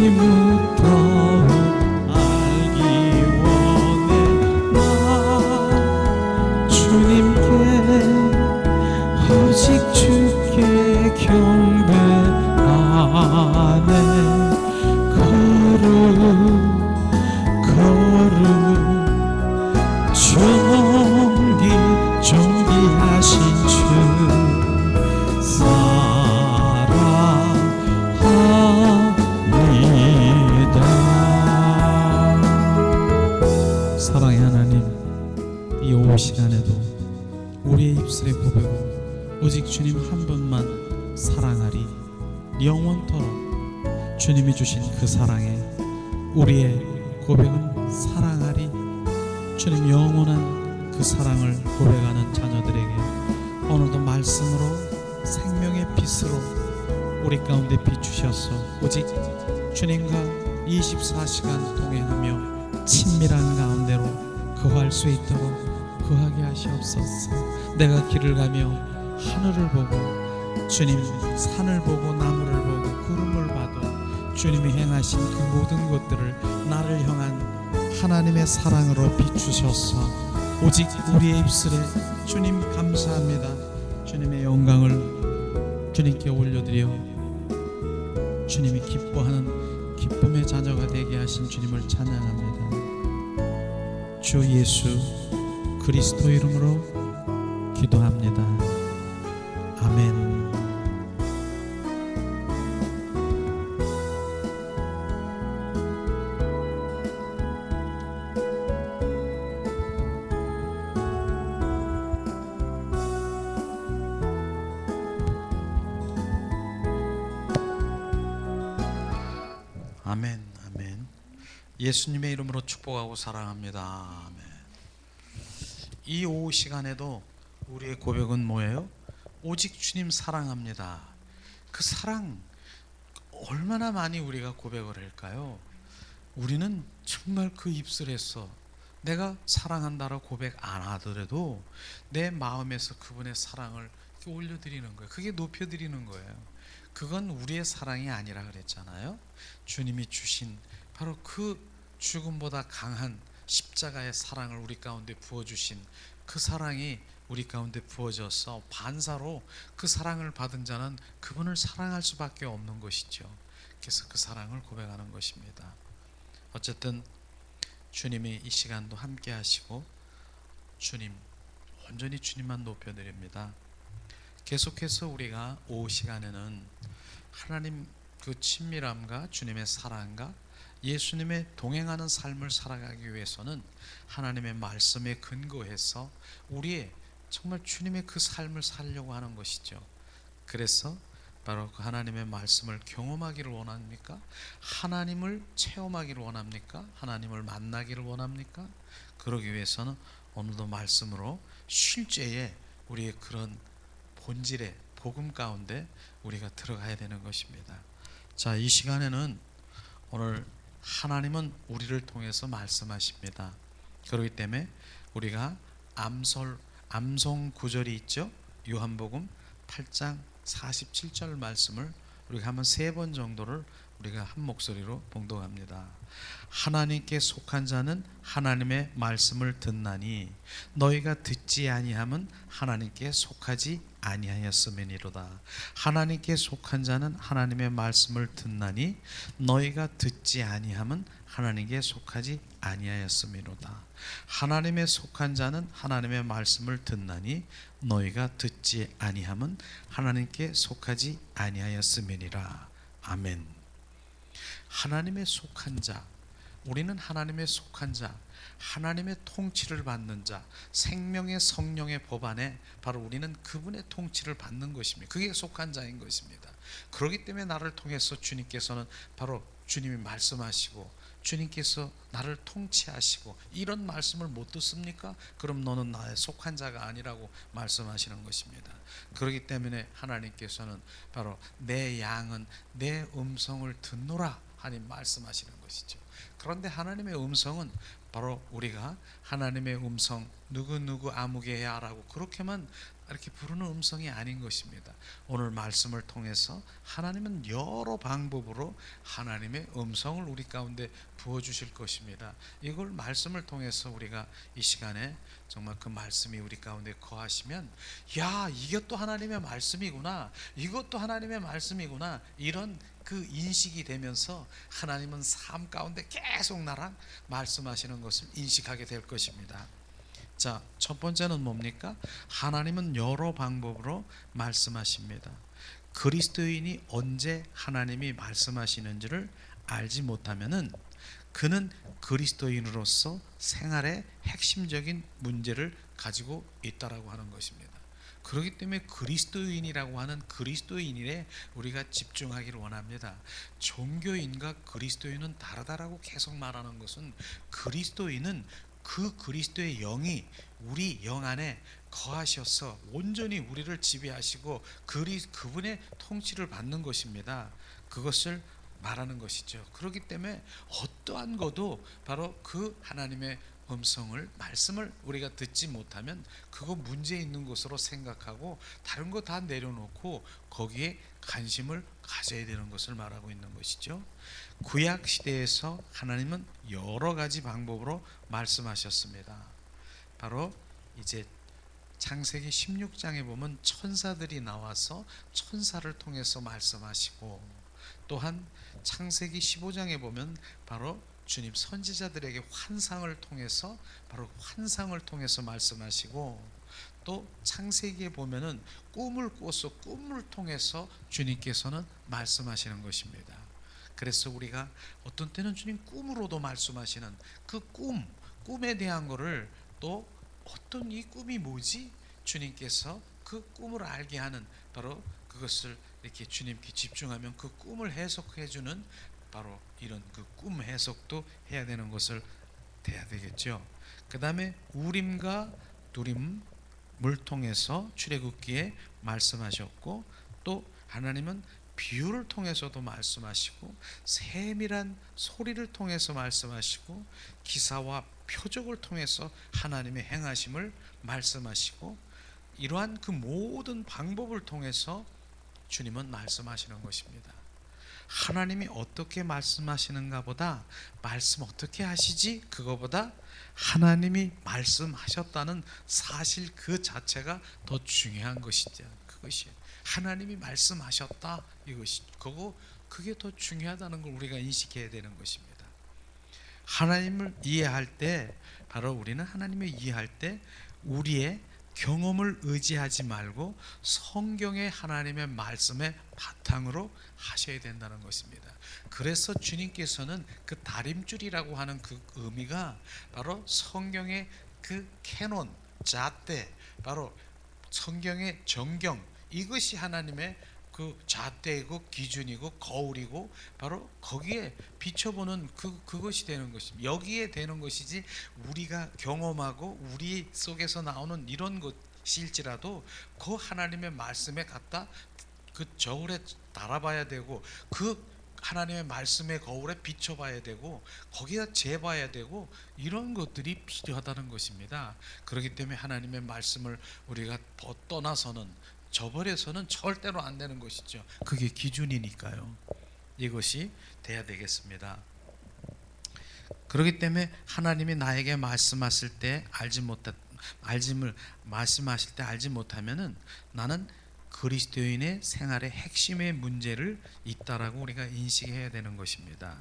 주님을 더욱 알기 원해. 나 주님께 오직 주께 경배하네. 걸음 걸음 존귀하신 주 사랑합니다. 사랑의 하나님, 이 오후 시간에도 우리의 입술의 고백은 오직 주님 한 분만 사랑하리, 영원토록 주님이 주신 그 사랑에 우리의 고백은 사랑하리. 주님 영원한 그 사랑을 고백하는 자녀들에게 오늘도 말씀으로 생명의 빛으로 우리 가운데 비추셔서 오직 주님과 24시간 동행하며 친밀한 가운데로 거할 수 있도록 거하게 하시옵소서. 내가 길을 가며 하늘을 보고 주님 산을 보고 나무를 보고 구름을 봐도 주님이 행하신 그 모든 것들을 나를 향한 하나님의 사랑으로 비추셔서 오직 우리의 입술에 주님 감사합니다, 주님의 영광을 주님께 올려드려 주님이 기뻐하는 기쁨의 자녀가 되게 하신 주님을 찬양합니다. 주 예수 그리스도 이름으로 기도합니다. 아멘. 아멘. 아멘. 예수님의 이름으로 축복하고 사랑합니다. 아멘. 이 오후 시간에도 우리의 고백은 뭐예요? 오직 주님 사랑합니다. 그 사랑 얼마나 많이 우리가 고백을 할까요? 우리는 정말 그 입술에서 내가 사랑한다라고 고백 안 하더라도 내 마음에서 그분의 사랑을 올려드리는 거예요. 그게 높여드리는 거예요. 그건 우리의 사랑이 아니라 그랬잖아요. 주님이 주신 바로 그 죽음보다 강한 십자가의 사랑을 우리 가운데 부어주신 그 사랑이 우리 가운데 부어져서 반사로 그 사랑을 받은 자는 그분을 사랑할 수밖에 없는 것이죠. 그래서 그 사랑을 고백하는 것입니다. 어쨌든 주님이 이 시간도 함께 하시고 주님 온전히 주님만 높여드립니다. 계속해서 우리가 오후 시간에는 하나님 그 친밀함과 주님의 사랑과 예수님의 동행하는 삶을 살아가기 위해서는 하나님의 말씀에 근거해서 우리의 정말 주님의 그 삶을 살려고 하는 것이죠. 그래서 바로 그 하나님의 말씀을 경험하기를 원합니까? 하나님을 체험하기를 원합니까? 하나님을 만나기를 원합니까? 그러기 위해서는 오늘도 말씀으로 실제에 우리의 그런 본질의 복음 가운데 우리가 들어가야 되는 것입니다. 자, 이 시간에는 오늘 하나님은 우리를 통해서 말씀하십니다. 그렇기 때문에 우리가 암송 구절이 있죠. 요한복음 8장 47절 말씀을 우리가 한번 3번 정도를 우리가 한 목소리로 봉독합니다. 하나님께 속한 자는 하나님의 말씀을 듣나니 너희가 듣지 아니함은 하나님께 속하지 아니하였음이니로다. 하나님께 속한 자는 하나님의 말씀을 듣나니 너희가 듣지 아니함은 하나님께 속하지 아니하였음이로다. 하나님의 속한 자는 하나님의 말씀을 듣나니 너희가 듣지 아니함은 하나님께 속하지 아니하였음이니라. 아멘. 하나님의 속한 자, 우리는 하나님의 속한 자, 하나님의 통치를 받는 자, 생명의 성령의 법 안에 바로 우리는 그분의 통치를 받는 것입니다. 그게 속한 자인 것입니다. 그렇기 때문에 나를 통해서 주님께서는 바로 주님이 말씀하시고 주님께서 나를 통치하시고 이런 말씀을 못 듣습니까? 그럼 너는 나의 속한 자가 아니라고 말씀하시는 것입니다. 그렇기 때문에 하나님께서는 바로 내 양은 내 음성을 듣노라 하니 말씀하시는 것이죠. 그런데 하나님의 음성은 바로 우리가 하나님의 음성 누구누구 아무개야 라고 그렇게만 이렇게 부르는 음성이 아닌 것입니다. 오늘 말씀을 통해서 하나님은 여러 방법으로 하나님의 음성을 우리 가운데 부어주실 것입니다. 이걸 말씀을 통해서 우리가 이 시간에 정말 그 말씀이 우리 가운데 거하시면, 야, 이것도 하나님의 말씀이구나, 이것도 하나님의 말씀이구나, 이런 그 인식이 되면서 하나님은 삶 가운데 계속 나랑 말씀하시는 것을 인식하게 될 것입니다. 자, 첫 번째는 뭡니까? 하나님은 여러 방법으로 말씀하십니다. 그리스도인이 언제 하나님이 말씀하시는지를 알지 못하면은 그는 그리스도인으로서 생활의 핵심적인 문제를 가지고 있다라고 하는 것입니다. 그렇기 때문에 그리스도인이라고 하는 그리스도인에 우리가 집중하기를 원합니다. 종교인과 그리스도인은 다르다라고 계속 말하는 것은, 그리스도인은 그 그리스도의 영이 우리 영 안에 거하셔서 온전히 우리를 지배하시고 그분의 통치를 받는 것입니다. 그것을 말하는 것이죠. 그렇기 때문에 어떠한 것도 바로 그 하나님의 음성을, 말씀을 우리가 듣지 못하면 그거 문제 있는 것으로 생각하고 다른 거 다 내려놓고 거기에 관심을 가져야 되는 것을 말하고 있는 것이죠. 구약 시대에서 하나님은 여러 가지 방법으로 말씀하셨습니다. 바로 이제 창세기 16장에 보면 천사들이 나와서 천사를 통해서 말씀하시고, 또한 창세기 15장에 보면 바로 주님 선지자들에게 환상을 통해서, 바로 환상을 통해서 말씀하시고, 또 창세기에 보면은 꿈을 꿔서 꿈을 통해서 주님께서는 말씀하시는 것입니다. 그래서 우리가 어떤 때는 주님 꿈으로도 말씀하시는 그 꿈에 대한 거를, 또 어떤 이 꿈이 뭐지? 주님께서 그 꿈을 알게 하는, 바로 그것을 이렇게 주님께 집중하면 그 꿈을 해석해 주는, 바로 이런 그 꿈 해석도 해야 되는 것을 돼야 되겠죠. 그 다음에 우림과 두림을 통해서 출애굽기에 말씀하셨고, 또 하나님은 비유를 통해서도 말씀하시고, 세밀한 소리를 통해서 말씀하시고, 기사와 표적을 통해서 하나님의 행하심을 말씀하시고, 이러한 그 모든 방법을 통해서 주님은 말씀하시는 것입니다. 하나님이 어떻게 말씀하시는가 보다, 말씀 어떻게 하시지? 그거보다 하나님이 말씀하셨다는 사실 그 자체가 더 중요한 것이죠. 그것이 하나님이 말씀하셨다, 이것이 그게 더 중요하다는 걸 우리가 인식해야 되는 것입니다. 하나님을 이해할 때, 바로 우리는 하나님을 이해할 때 우리의 경험을 의지하지 말고 성경의 하나님의 말씀의 바탕으로 하셔야 된다는 것입니다. 그래서 주님께서는 그 다림줄이라고 하는 그 의미가 바로 성경의 그 캐논, 잣대, 바로 성경의 정경, 이것이 하나님의 그 잣대이고 기준이고 거울이고, 바로 거기에 비춰보는 그것이 되는 것입니다. 여기에 되는 것이지, 우리가 경험하고 우리 속에서 나오는 이런 것일지라도 그 하나님의 말씀에 갖다 그 저울에 달아봐야 되고, 그 하나님의 말씀의 거울에 비춰봐야 되고, 거기다 재봐야 되고, 이런 것들이 필요하다는 것입니다. 그렇기 때문에 하나님의 말씀을 우리가 떠나서는, 저버려서는 절대로 안 되는 것이죠. 그게 기준이니까요. 이것이 돼야 되겠습니다. 그렇기 때문에 하나님이 나에게 말씀하실 때 말씀하실 때 알지 못하면은 나는 그리스도인의 생활의 핵심의 문제를 있다라고 우리가 인식해야 되는 것입니다.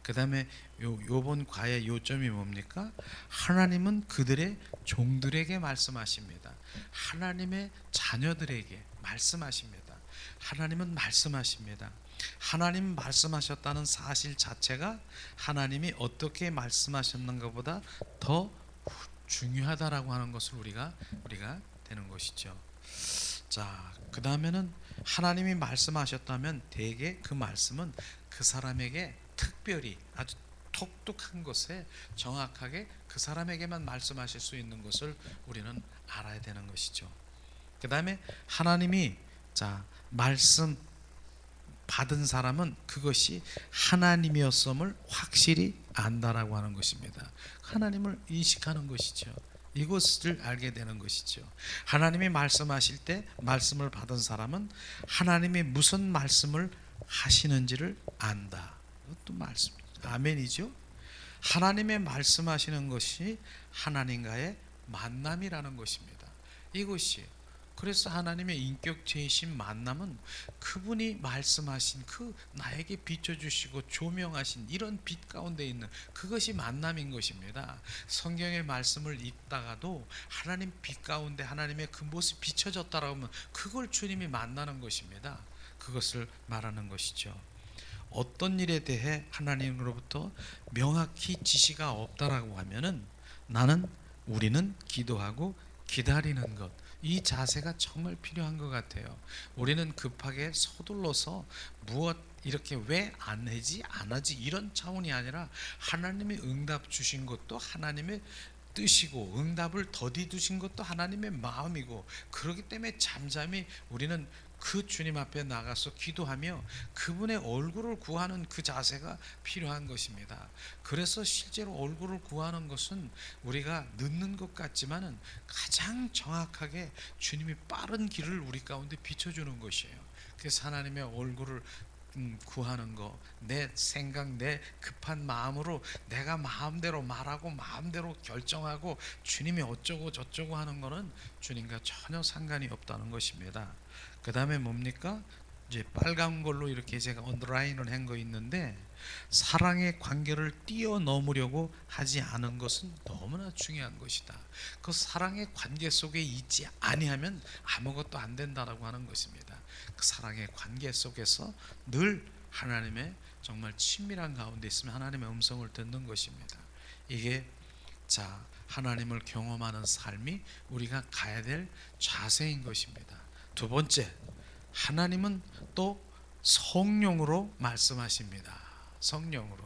그 다음에 요번 과의 요점이 뭡니까? 하나님은 그들의 종들에게 말씀하십니다. 하나님의 자녀들에게 말씀하십니다. 하나님은 말씀하십니다. 하나님 말씀하셨다는 사실 자체가 하나님이 어떻게 말씀하셨는가 보다 더 중요하다라고 하는 것을 우리가 되는 것이죠. 자, 그 다음에는 하나님이 말씀하셨다면 대개 그 말씀은 그 사람에게 특별히 아주 독특한 것에 정확하게 그 사람에게만 말씀하실 수 있는 것을 우리는 알아야 되는 것이죠. 그 다음에 하나님이 말씀 받은 사람은 그것이 하나님이었음을 확실히 안다라고 하는 것입니다. 하나님을 인식하는 것이죠. 이것을 알게 되는 것이죠. 하나님이 말씀하실 때 말씀을 받은 사람은 하나님이 무슨 말씀을 하시는지를 안다. 이것도 말씀입니다. 아멘이죠. 하나님의 말씀하시는 것이 하나님과의 만남이라는 것입니다. 이것이 그래서 하나님의 인격체이신 만남은 그분이 말씀하신 그 나에게 비춰주시고 조명하신 이런 빛 가운데 있는 그것이 만남인 것입니다. 성경의 말씀을 읽다가도 하나님 빛 가운데 하나님의 그 모습이 비춰졌다라고 하면 그걸 주님이 만나는 것입니다. 그것을 말하는 것이죠. 어떤 일에 대해 하나님으로부터 명확히 지시가 없다라고 하면은 우리는 기도하고 기다리는 것, 이 자세가 정말 필요한 것 같아요. 우리는 급하게 서둘러서 무엇 이렇게 왜 안 하지 안 하지 이런 차원이 아니라 하나님의 응답 주신 것도 하나님의 뜻이고 응답을 더디두신 것도 하나님의 마음이고 그렇기 때문에 잠잠히 우리는 그 주님 앞에 나가서 기도하며 그분의 얼굴을 구하는 그 자세가 필요한 것입니다. 그래서 실제로 얼굴을 구하는 것은 우리가 늦는 것 같지만은 가장 정확하게 주님이 빠른 길을 우리 가운데 비춰주는 것이에요. 그래서 하나님의 얼굴을 구하는 거, 내 생각, 내 급한 마음으로 내가 마음대로 말하고 마음대로 결정하고 주님이 어쩌고 저쩌고 하는 거는 주님과 전혀 상관이 없다는 것입니다. 그 다음에 뭡니까? 이제 빨간 걸로 이렇게 제가 언더라인을 한 거 있는데 사랑의 관계를 뛰어넘으려고 하지 않은 것은 너무나 중요한 것이다. 그 사랑의 관계 속에 있지 아니하면 아무것도 안 된다라고 하는 것입니다. 그 사랑의 관계 속에서 늘 하나님의 정말 친밀한 가운데 있으면 하나님의 음성을 듣는 것입니다. 이게 하나님을 경험하는 삶이 우리가 가야 될 자세인 것입니다. 두 번째, 하나님은 또 성령으로 말씀하십니다. 성령으로.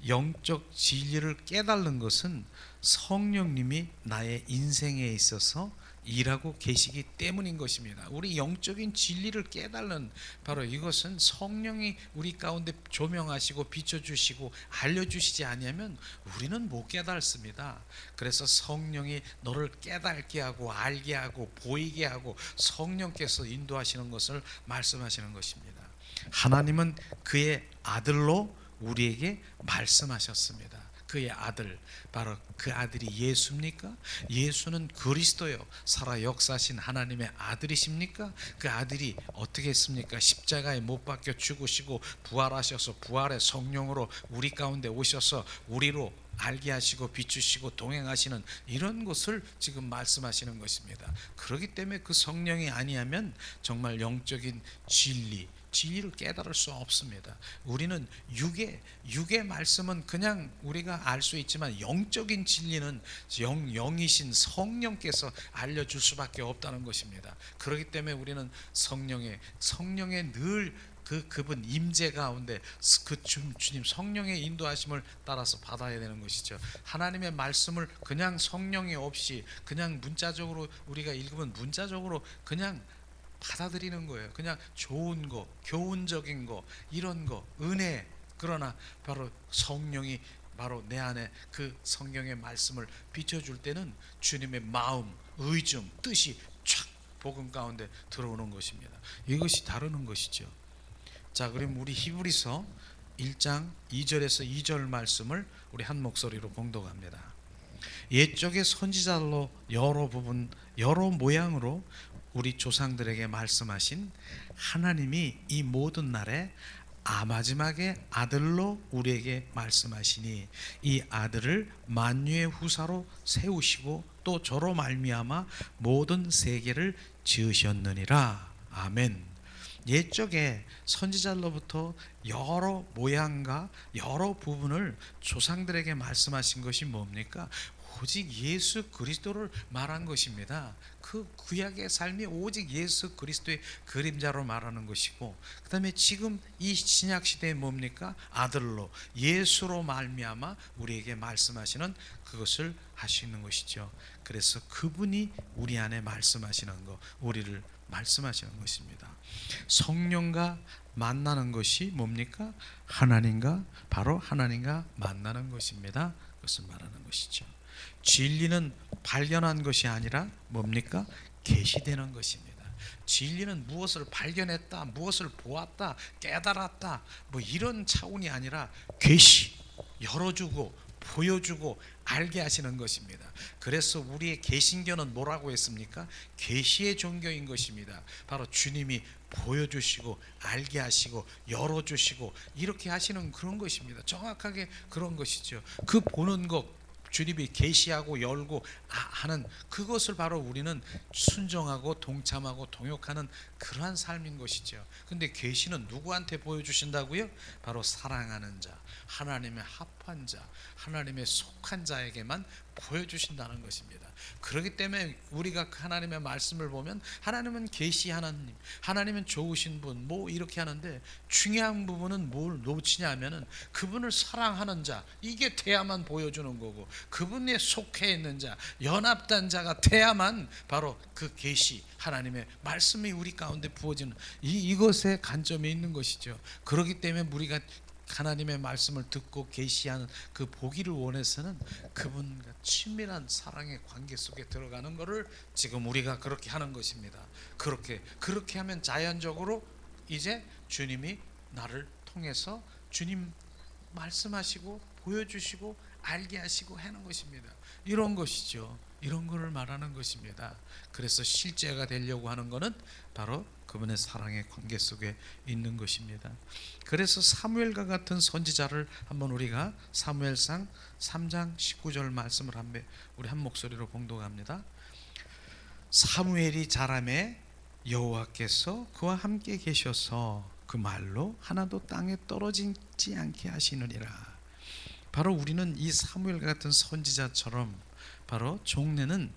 영적 진리를 깨달는 것은 성령님이 나의 인생에 있어서 일하고 계시기 때문인 것입니다. 우리 영적인 진리를 깨달는 바로 이것은 성령이 우리 가운데 조명하시고 비춰주시고 알려주시지 않으면 우리는 못 깨닫습니다. 그래서 성령이 너를 깨닫게 하고 알게 하고 보이게 하고 성령께서 인도하시는 것을 말씀하시는 것입니다. 하나님은 그의 아들로 우리에게 말씀하셨습니다. 그의 아들, 바로 그 아들이 예수입니까? 예수는 그리스도요, 살아 역사하신 하나님의 아들이십니까? 그 아들이 어떻게 했습니까? 십자가에 못 박혀 죽으시고 부활하셔서 부활의 성령으로 우리 가운데 오셔서 우리로 알게 하시고 비추시고 동행하시는 이런 것을 지금 말씀하시는 것입니다. 그렇기 때문에 그 성령이 아니하면 정말 영적인 진리를 깨달을 수 없습니다. 우리는 육의 말씀은 그냥 우리가 알 수 있지만 영적인 진리는 영이신 성령께서 알려줄 수밖에 없다는 것입니다. 그렇기 때문에 우리는 성령의 늘 그분 임재 가운데 그 주님 성령의 인도하심을 따라서 받아야 되는 것이죠. 하나님의 말씀을 그냥 성령이 없이 그냥 문자적으로 우리가 읽으면 문자적으로 그냥 받아들이는 거예요. 그냥 좋은 거, 교훈적인 거, 이런 거, 은혜. 그러나 바로 성령이 바로 내 안에 그 성경의 말씀을 비춰줄 때는 주님의 마음, 의중, 뜻이 촥 복음 가운데 들어오는 것입니다. 이것이 다루는 것이죠. 그럼 우리 히브리서 1장 2절에서 2절 말씀을 우리 한 목소리로 봉독합니다. 옛적의 선지자로 여러 모양으로 우리 조상들에게 말씀하신 하나님이 이 모든 날에 마지막에 아들로 우리에게 말씀하시니 이 아들을 만유의 후사로 세우시고 또 저로 말미암아 모든 세계를 지으셨느니라. 아멘. 옛적에 선지자로부터 여러 모양과 여러 부분을 조상들에게 말씀하신 것이 뭡니까? 오직 예수 그리스도를 말한 것입니다. 그 구약의 삶이 오직 예수 그리스도의 그림자로 말하는 것이고, 그 다음에 지금 이 신약 시대에 뭡니까? 아들로 예수로 말미암아 우리에게 말씀하시는 그것을 하시는 것이죠. 그래서 그분이 우리 안에 말씀하시는 것, 우리를 말씀하시는 것입니다. 성령과 만나는 것이 뭡니까? 바로 하나님과 만나는 것입니다. 그것을 말하는 것이죠. 진리는 발견한 것이 아니라 뭡니까? 계시되는 것입니다. 진리는 무엇을 발견했다, 무엇을 보았다, 깨달았다, 뭐 이런 차원이 아니라 계시, 열어주고 보여주고 알게 하시는 것입니다. 그래서 우리의 개신교는 뭐라고 했습니까? 계시의 종교인 것입니다. 바로 주님이 보여주시고 알게 하시고 열어주시고 이렇게 하시는 그런 것입니다. 정확하게 그런 것이죠. 그 보는 것, 주님이 계시하고 열고 하는 그것을 바로 우리는 순종하고 동참하고 동역하는 그러한 삶인 것이죠. 근데 계시는 누구한테 보여주신다고요? 바로 사랑하는 자, 하나님의 합한 자, 하나님의 속한 자에게만 보여주신다는 것입니다. 그렇기 때문에 우리가 하나님의 말씀을 보면 하나님은 계시 하나님, 하나님은 좋으신 분, 뭐 이렇게 하는데 중요한 부분은 뭘 놓치냐면은 그분을 사랑하는 자, 이게 돼야만 보여주는 거고, 그분에 속해 있는 자, 연합된 자가 돼야만 바로 그 계시, 하나님의 말씀이 우리 가운데 부어지는 이것에 관점이 있는 것이죠. 그렇기 때문에 우리가 하나님의 말씀을 듣고 계시하는 그 보기를 원해서는 그분과 친밀한 사랑의 관계 속에 들어가는 것을 지금 우리가 그렇게 하는 것입니다. 그렇게 하면 자연적으로 이제 주님이 나를 통해서 주님 말씀하시고 보여주시고 알게 하시고 하는 것입니다. 이런 것이죠. 이런 것을 말하는 것입니다. 그래서 실제가 되려고 하는 것은 바로 그분의 사랑의 관계 속에 있는 것입니다. 그래서 사무엘과 같은 선지자를 한번 우리가 사무엘상 3장 19절 말씀을 우리 한 목소리로 봉독합니다. 사무엘이 자라매 여호와께서 그와 함께 계셔서 그 말로 하나도 땅에 떨어지지 않게 하시느니라. 바로 우리는 이 사무엘 같은 선지자처럼 바로 종래는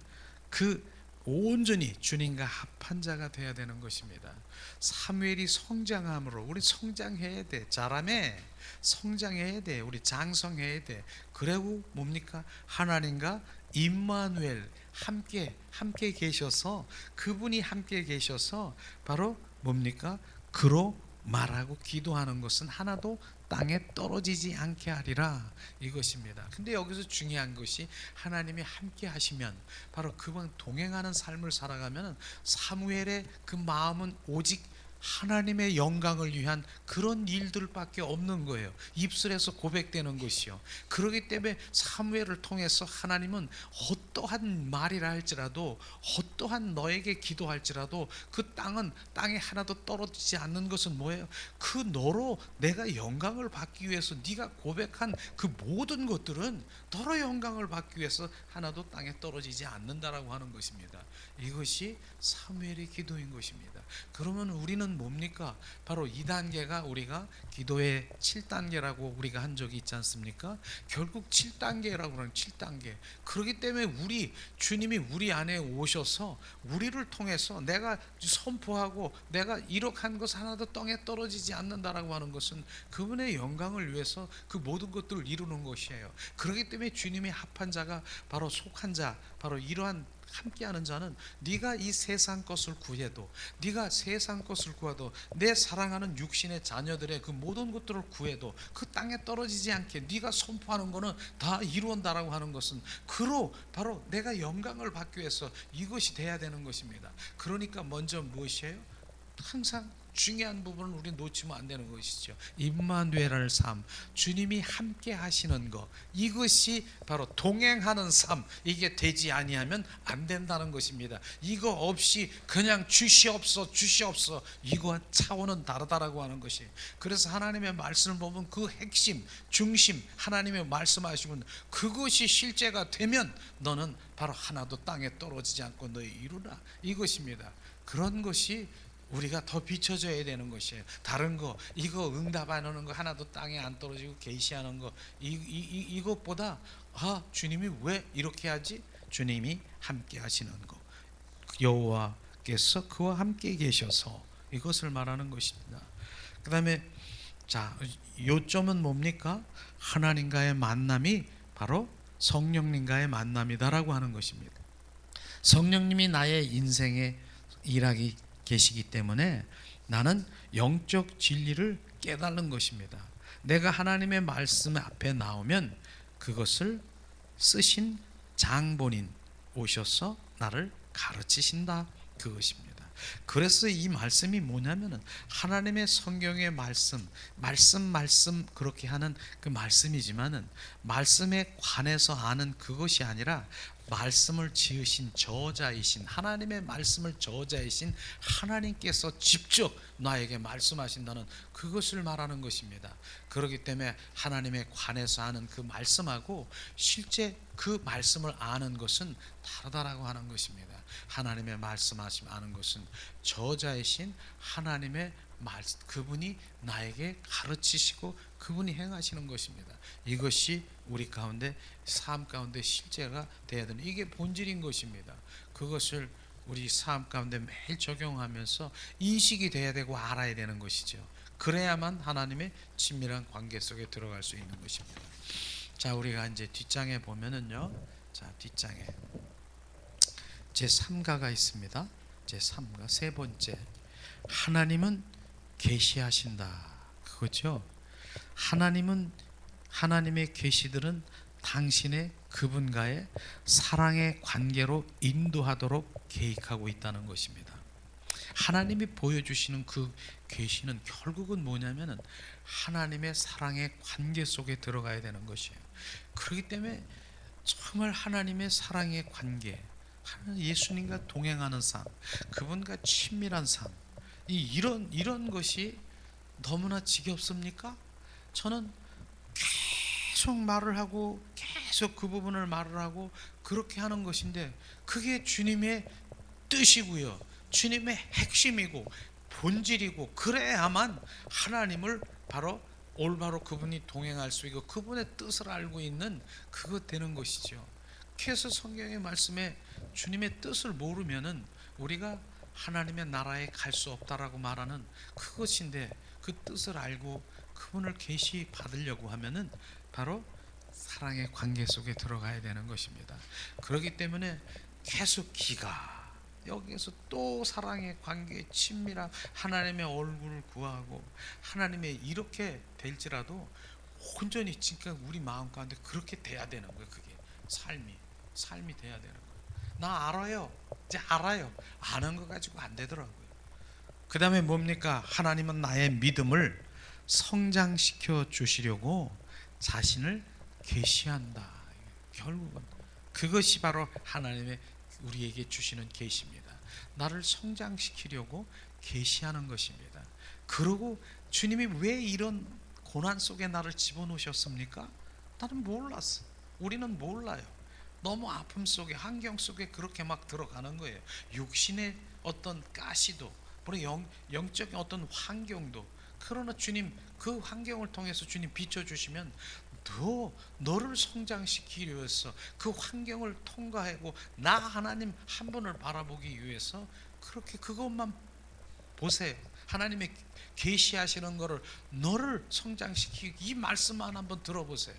그 온전히 주님과 합한 자가 되어야 되는 것입니다. 사무엘이 성장함으로 우리 성장해야 돼. 자라매 성장해야 돼. 우리 장성해야 돼. 그리고 뭡니까? 하나님과 임마누엘 함께 계셔서 그분이 함께 계셔서 바로 뭡니까? 그로 말하고 기도하는 것은 하나도 땅에 떨어지지 않게 하리라, 이것입니다. 근데 여기서 중요한 것이 하나님이 함께 하시면 바로 그분 동행하는 삶을 살아가면 사무엘의 그 마음은 오직 하나님의 영광을 위한 그런 일들밖에 없는 거예요. 입술에서 고백되는 것이요. 그렇기 때문에 사무엘을 통해서 하나님은 어떠한 말이라 할지라도 어떠한 너에게 기도할지라도 그 땅에 하나도 떨어지지 않는 것은 뭐예요? 그 너로 내가 영광을 받기 위해서 네가 고백한 그 모든 것들은 너로 영광을 받기 위해서 하나도 땅에 떨어지지 않는다라고 하는 것입니다. 이것이 사무엘의 기도인 것입니다. 그러면 우리는 뭡니까? 바로 2단계가 우리가 기도의 7단계라고 우리가 한 적이 있지 않습니까? 결국 7단계라고 하는 7단계. 그렇기 때문에 주님이 우리 안에 오셔서 우리를 통해서 내가 선포하고 내가 이룩한 것 하나도 땅에 떨어지지 않는다라고 하는 것은 그분의 영광을 위해서 그 모든 것들을 이루는 것이에요. 그렇기 때문에 주님이 합한 자가 바로 속한 자, 바로 이러한 함께하는 자는 네가 이 세상 것을 구해도, 네가 세상 것을 구해도, 내 사랑하는 육신의 자녀들의 그 모든 것들을 구해도 그 땅에 떨어지지 않게 네가 선포하는 것은 다 이루온다라고 하는 것은 그로 바로 내가 영광을 받기 위해서 이것이 돼야 되는 것입니다. 그러니까 먼저 무엇이에요? 항상 중요한 부분을 우리 놓치면 안 되는 것이죠. 임마누엘의 삶, 주님이 함께 하시는 것, 이것이 바로 동행하는 삶, 이게 되지 아니하면 안 된다는 것입니다. 이거 없이 그냥 주시옵소 이거와 차원은 다르다라고 하는 것이. 그래서 하나님의 말씀을 보면 그 핵심, 중심, 하나님의 말씀하시면 그것이 실제가 되면 너는 바로 하나도 땅에 떨어지지 않고 너희 이루라, 이것입니다. 그런 것이 우리가 더 비춰져야 되는 것이에요. 다른 거, 이거 응답 안 오는 거 하나도 땅에 안 떨어지고 계시하는 거, 이것보다 주님이 왜 이렇게 하지? 주님이 함께 하시는 거, 여호와께서 그와 함께 계셔서, 이것을 말하는 것입니다. 그 다음에 자, 요점은 뭡니까? 하나님과의 만남이 바로 성령님과의 만남이다라고 하는 것입니다. 성령님이 나의 인생에 일하기 계시기 때문에 나는 영적 진리를 깨닫는 것입니다. 내가 하나님의 말씀 앞에 나오면 그것을 쓰신 장본인 오셔서 나를 가르치신다, 그것입니다. 그래서 이 말씀이 뭐냐면은 하나님의 성경의 말씀 그렇게 하는 그 말씀이지만은 말씀에 관해서 아는 그것이 아니라 말씀을 지으신 저자이신 하나님의 말씀을 저자이신 하나님께서 직접 나에게 말씀하신다는 그것을 말하는 것입니다. 그렇기 때문에 하나님에 관해서 아는 그 말씀하고 실제 그 말씀을 아는 것은 다르다라고 하는 것입니다. 하나님의 말씀하심 아는 것은 저자이신 하나님의 말씀, 그분이 나에게 가르치시고 그분이 행하시는 것입니다. 이것이 우리 가운데 삶 가운데 실제가 되어야 되는, 이게 본질인 것입니다. 그것을 우리 삶 가운데 매일 적용하면서 인식이 돼야 되고 알아야 되는 것이죠. 그래야만 하나님의 친밀한 관계 속에 들어갈 수 있는 것입니다. 자, 우리가 이제 뒷장에 보면은요, 자, 뒷장에 제3가가 있습니다. 제3가 세 번째, 하나님은 계시하신다, 그거죠. 하나님의 계시들은 당신의 그분과의 사랑의 관계로 인도하도록 계획하고 있다는 것입니다. 하나님이 보여주시는 그 계시는 결국은 뭐냐면은 하나님의 사랑의 관계 속에 들어가야 되는 것이에요. 그렇기 때문에 정말 하나님의 사랑의 관계, 예수님과 동행하는 삶, 그분과 친밀한 삶, 이런 것이 너무나 지겹습니까? 저는 계속 말을 하고 계속 그 부분을 말을 하고 그렇게 하는 것인데 그게 주님의 뜻이고요, 주님의 핵심이고 본질이고, 그래야만 하나님을 올바로 그분이 동행할 수 있고 그분의 뜻을 알고 있는 그것 되는 것이죠. 그래서 성경의 말씀에 주님의 뜻을 모르면은 우리가 하나님의 나라에 갈 수 없다라고 말하는 그것인데, 그 뜻을 알고 그분을 계시 받으려고 하면은 바로 사랑의 관계 속에 들어가야 되는 것입니다. 그렇기 때문에 계속 여기에서 또 사랑의 관계, 친밀한 하나님의 얼굴을 구하고 하나님의 이렇게 될지라도 온전히 진짜 우리 마음 가운데 그렇게 돼야 되는 거예요. 그게 삶이 돼야 되는 거예요. 나 알아요. 이제 알아요. 아는 거 가지고 안 되더라고요. 그 다음에 뭡니까? 하나님은 나의 믿음을 성장시켜 주시려고 자신을 계시한다. 결국은 그것이 바로 하나님의 우리에게 주시는 계시입니다. 나를 성장시키려고 계시하는 것입니다. 그러고 주님이 왜 이런 고난 속에 나를 집어넣으셨습니까? 나는 몰랐어. 우리는 몰라요. 너무 아픔 속에, 환경 속에 그렇게 막 들어가는 거예요. 육신의 어떤 가시도, 영적인 어떤 환경도. 그러나 주님, 그 환경을 통해서 주님 비춰주시면 너를 성장시키기 위해서 그 환경을 통과하고 나 하나님 한 분을 바라보기 위해서 그렇게 그것만 보세요. 하나님의 계시하시는 거를 너를 성장시키기, 이 말씀만 한번 들어보세요.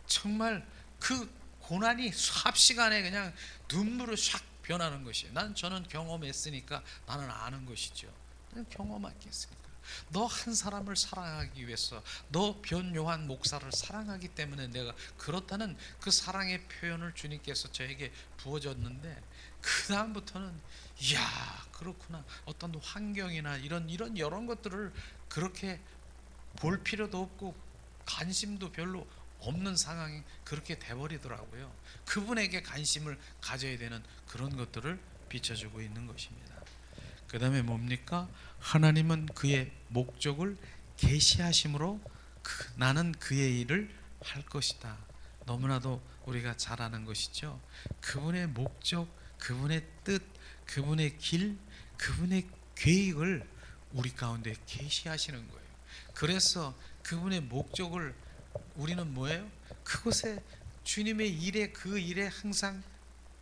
정말 그 고난이 삽시간에 그냥 눈물을 샥 변하는 것이에요. 저는 경험했으니까 나는 아는 것이죠. 경험했겠으니까. 너 한 사람을 사랑하기 위해서, 너 변요한 목사를 사랑하기 때문에 내가 그렇다는 그 사랑의 표현을 주님께서 저에게 부어줬는데, 그 다음부터는 이야, 그렇구나. 어떤 환경이나 이런 것들을 그렇게 볼 필요도 없고 관심도 별로 없는 상황이 그렇게 돼버리더라고요. 그분에게 관심을 가져야 되는 그런 것들을 비춰주고 있는 것입니다. 그 다음에 뭡니까? 하나님은 그의 목적을 계시하심으로 나는 그의 일을 할 것이다. 너무나도 우리가 잘 아는 것이죠. 그분의 목적, 그분의 뜻, 그분의 길, 그분의 계획을 우리 가운데 계시하시는 거예요. 그래서 그분의 목적을 우리는 뭐예요? 그곳에 주님의 일에, 그 일에 항상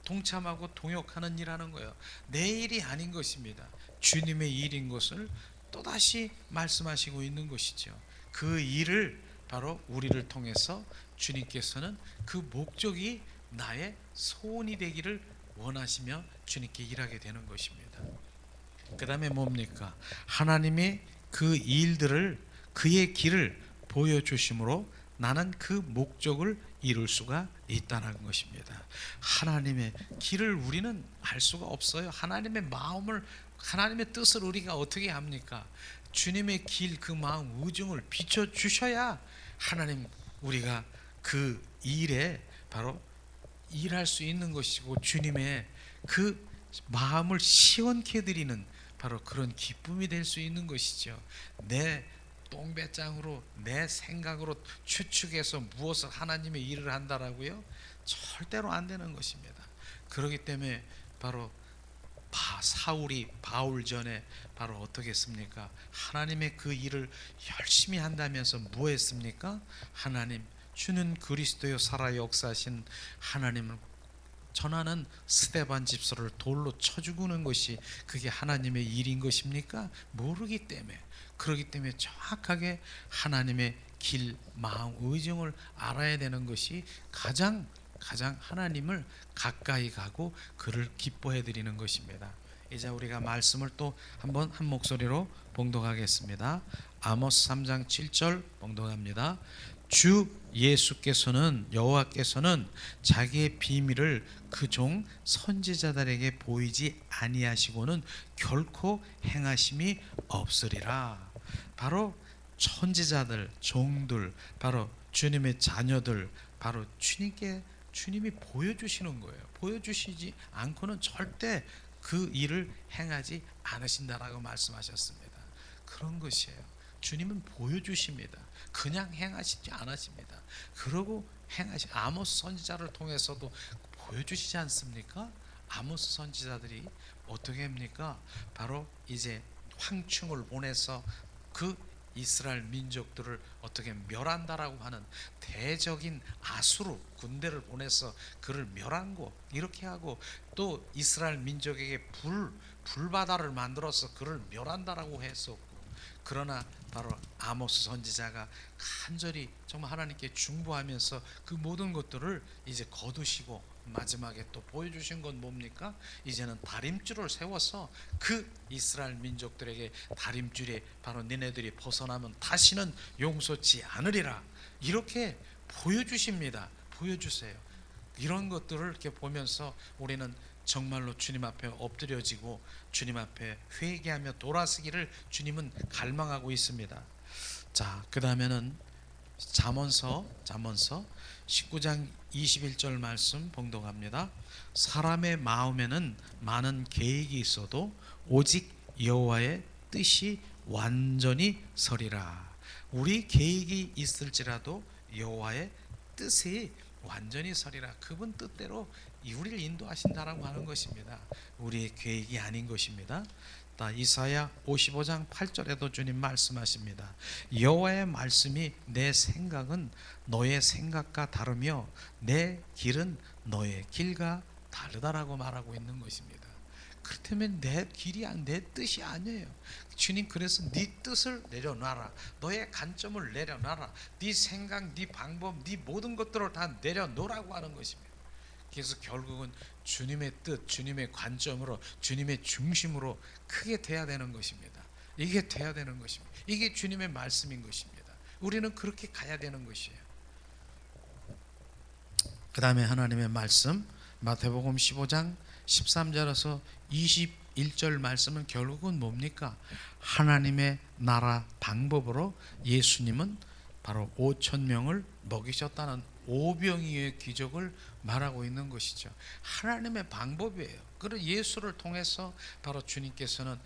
동참하고 동역하는 일하는 거예요. 내 일이 아닌 것입니다. 주님의 일인 것을 또다시 말씀하시고 있는 것이죠. 그 일을 바로 우리를 통해서 주님께서는 그 목적이 나의 소원이 되기를 원하시며 주님께 일하게 되는 것입니다. 그 다음에 뭡니까? 하나님이 그 일들을, 그의 길을 보여주심으로 나는 그 목적을 이룰 수가 있다는 것입니다. 하나님의 길을 우리는 알 수가 없어요. 하나님의 마음을, 하나님의 뜻을 우리가 어떻게 합니까? 주님의 길, 그 마음, 의중을 비춰주셔야 하나님, 우리가 그 일에 바로 일할 수 있는 것이고, 주님의 그 마음을 시원케 해드리는 바로 그런 기쁨이 될 수 있는 것이죠. 내 똥배짱으로, 내 생각으로 추측해서 무엇을 하나님의 일을 한다라고요? 절대로 안 되는 것입니다. 그렇기 때문에 바로 사울이 바울 전에 바로 어떻게 했습니까? 하나님의 그 일을 열심히 한다면서 뭐 했습니까? 하나님, 주는 그리스도여 살아 역사하신 하나님을 전하는 스데반 집사를 돌로 쳐 죽이는 것이 그게 하나님의 일인 것입니까? 모르기 때문에. 그렇기 때문에 정확하게 하나님의 길, 마음, 의정을 알아야 되는 것이 가장 하나님을 가까이 가고 그를 기뻐해 드리는 것입니다. 이제 우리가 말씀을 또 한번 한 목소리로 봉독하겠습니다. 아모스 3장 7절 봉독합니다. 주 예수께서는, 여호와께서는 자기의 비밀을 그 종 선지자들에게 보이지 아니하시고는 결코 행하심이 없으리라. 바로 선지자들, 종들, 바로 주님의 자녀들, 바로 주님이 보여주시는 거예요. 보여주시지 않고는 절대 그 일을 행하지 않으신다라고 말씀하셨습니다. 그런 것이에요. 주님은 보여주십니다. 그냥 행하시지 않으십니다. 그러고 아모스 선지자를 통해서도 보여주시지 않습니까? 아모스 선지자들이 어떻게 합니까? 바로 이제 황충을 보내서 그 이스라엘 민족들을 어떻게 멸한다라고 하는 대적인 아수르 군대를 보내서 그를 멸한고, 이렇게 하고 또 이스라엘 민족에게 불바다를 만들어서 그를 멸한다라고 했었고, 그러나 바로 아모스 선지자가 간절히 정말 하나님께 중보하면서 그 모든 것들을 이제 거두시고 마지막에 또 보여주신 건 뭡니까? 이제는 다림줄을 세워서 그 이스라엘 민족들에게 다림줄에 바로 니네들이 벗어나면 다시는 용서치 않으리라, 이렇게 보여주십니다. 보여주세요. 이런 것들을 이렇게 보면서 우리는 정말로 주님 앞에 엎드려지고 주님 앞에 회개하며 돌아서기를 주님은 갈망하고 있습니다. 자, 그 다음에는 잠언서 19장 21절 말씀 봉독합니다. 사람의 마음에는 많은 계획이 있어도 오직 여호와의 뜻이 완전히 서리라. 우리 계획이 있을지라도 여호와의 뜻이 완전히 서리라. 그분 뜻대로 우리를 인도하신다라고 하는 것입니다. 우리의 계획이 아닌 것입니다. 이사야 55장 8절에도 주님 말씀하십니다. 여호와의 말씀이 내 생각은 너의 생각과 다르며 내 길은 너의 길과 다르다라고 말하고 있는 것입니다. 그렇다면 내 길이 내 뜻이 아니에요. 주님 그래서 네 뜻을 내려놔라. 너의 관점을 내려놔라. 네 생각, 네 방법, 네 모든 것들을 다 내려놓으라고 하는 것입니다. 그래서 결국은 주님의 뜻, 주님의 관점으로, 주님의 중심으로 크게 돼야 되는 것입니다. 이게 돼야 되는 것입니다. 이게 주님의 말씀인 것입니다. 우리는 그렇게 가야 되는 것이에요. 그 다음에 하나님의 말씀 마태복음 15장 13절에서 21절 말씀은 결국은 뭡니까? 하나님의 나라 방법으로 예수님은 바로 5,000명을 먹이셨다는 오병이어의 기적을 말하고 있는 것이죠. 하나님의 방법이에요. 그리고 예수를 통해서 바로 주님께서는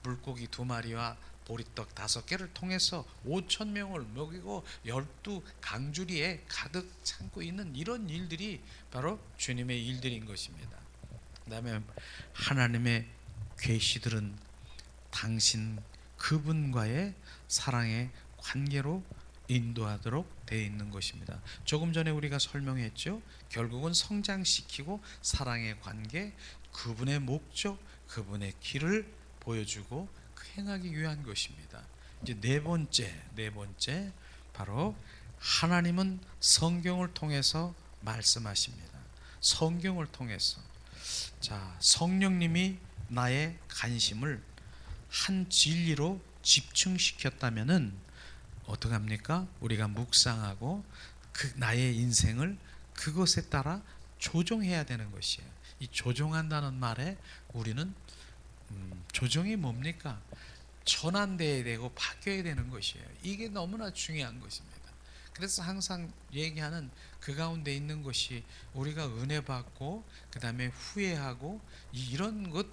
물고기 2마리와 보리떡 5개를 통해서 5,000명을 먹이고 12강주리에 가득 참고 있는 이런 일들이 바로 주님의 일들인 것입니다. 그 다음에 하나님의 계시들은 당신 그분과의 사랑의 관계로 인도하도록 되어 있는 것입니다. 조금 전에 우리가 설명했죠. 결국은 성장시키고 사랑의 관계, 그분의 목적, 그분의 길을 보여주고 행하기 위한 것입니다. 이제 네 번째 바로 하나님은 성경을 통해서 말씀하십니다. 성경을 통해서. 자, 성령님이 나의 관심을 한 진리로 집중시켰다면은 어떻게 합니까? 우리가 묵상하고 그 나의 인생을 그것에 따라 조종해야 되는 것이에요. 이 조종한다는 말에 우리는 조종이 뭡니까? 전환돼야 되고 바뀌어야 되는 것이에요. 이게 너무나 중요한 것입니다. 그래서 항상 얘기하는 그 가운데 있는 것이 우리가 은혜 받고 그 다음에 후회하고 이런 것,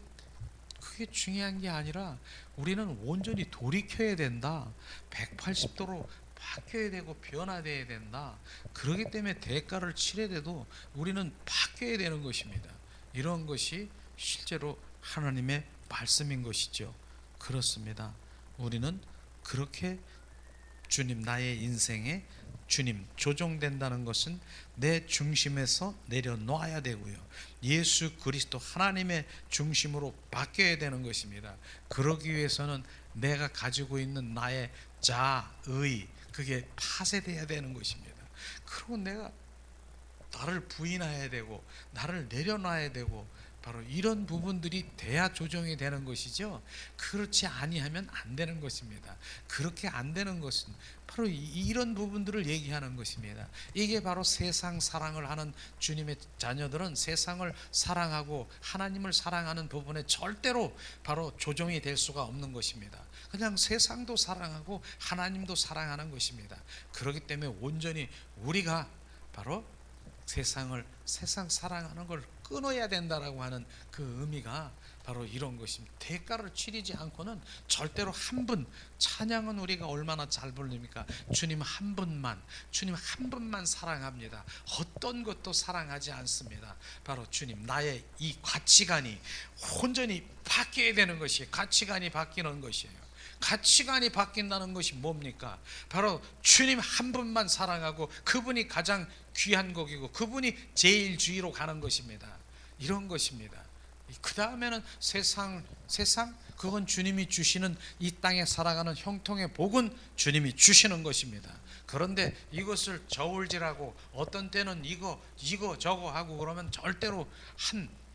그게 중요한 게 아니라 우리는 온전히 돌이켜야 된다. 180도로 바뀌어야 되고 변화되어야 된다. 그렇기 때문에 대가를 치러야 돼도 우리는 바뀌어야 되는 것입니다. 이런 것이 실제로 하나님의 말씀인 것이죠. 그렇습니다. 우리는 그렇게 주님, 나의 인생에 주님 조종된다는 것은 내 중심에서 내려놓아야 되고요. 예수 그리스도 하나님의 중심으로 바뀌어야 되는 것입니다. 그러기 위해서는 내가 가지고 있는 나의 자의, 그게 파쇄돼야 되는 것입니다. 그리고 내가 나를 부인해야 되고 나를 내려놔야 되고, 바로 이런 부분들이 돼야 조정이 되는 것이죠. 그렇지 아니하면 안 되는 것입니다. 그렇게 안 되는 것은 바로 이런 부분들을 얘기하는 것입니다. 이게 바로 세상 사랑을 하는 주님의 자녀들은 세상을 사랑하고 하나님을 사랑하는 부분에 절대로 바로 조정이 될 수가 없는 것입니다. 그냥 세상도 사랑하고 하나님도 사랑하는 것입니다. 그렇기 때문에 온전히 우리가 바로 세상 사랑하는 걸 끊어야 된다라고 하는 그 의미가 바로 이런 것입니다. 대가를 치르지 않고는 절대로 한 분, 찬양은 우리가 얼마나 잘 부릅니까? 주님 한 분만, 주님 한 분만 사랑합니다. 어떤 것도 사랑하지 않습니다. 바로 주님, 나의 이 가치관이 온전히 바뀌어야 되는 것이, 가치관이 바뀌는 것이에요. 가치관이 바뀐다는 것이 뭡니까? 바로 주님 한 분만 사랑하고 그분이 가장 귀한 것이고 그분이 제일 주위로 가는 것입니다. 이런 것입니다. 그 다음에는 세상 그건 주님이 주시는 이 땅에 살아가는 형통의 복은 주님이 주시는 것입니다. 그런데 이것을 저울질하고 어떤 때는 이거 저거 하고 그러면 절대로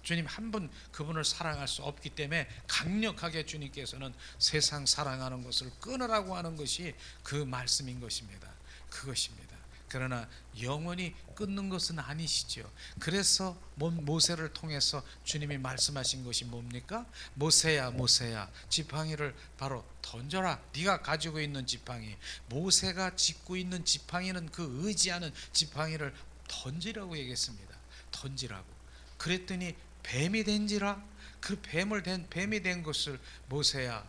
주님 한 분, 그분을 사랑할 수 없기 때문에 강력하게 주님께서는 세상 사랑하는 것을 끊으라고 하는 것이 그 말씀인 것입니다. 그것입니다. 그러나 영원히 끊는 것은 아니시죠. 그래서 모세를 통해서 주님이 말씀하신 것이 뭡니까? 모세야 모세야, 지팡이를 바로 던져라. 네가 가지고 있는 지팡이, 모세가 짚고 있는 지팡이는 그 의지하는 지팡이를 던지라고 얘기했습니다. 던지라고. 그랬더니 뱀이 된지라. 그 뱀이 된 것을 모세야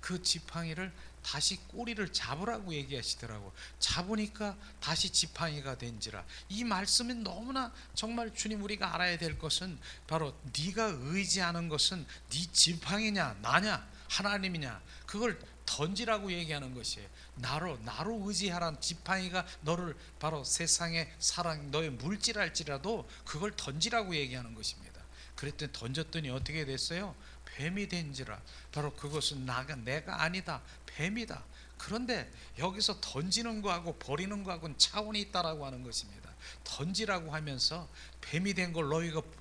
그 지팡이를 다시 꼬리를 잡으라고 얘기하시더라고. 잡으니까 다시 지팡이가 된지라. 이 말씀은 너무나 정말 주님, 우리가 알아야 될 것은 바로 네가 의지하는 것은 네 지팡이냐 나냐 하나님이냐, 그걸 던지라고 얘기하는 것이에요. 나로 의지하란. 지팡이가 너를 바로 세상의 사랑, 너의 물질할지라도 그걸 던지라고 얘기하는 것입니다. 그랬더니 던졌더니 어떻게 됐어요? 뱀이 된지라. 바로 그것은 내가 아니다, 뱀이다. 그런데 여기서 던지는 거하고 버리는 거하고는 차원이 있다라고 하는 것입니다. 던지라고 하면서 뱀이 된 걸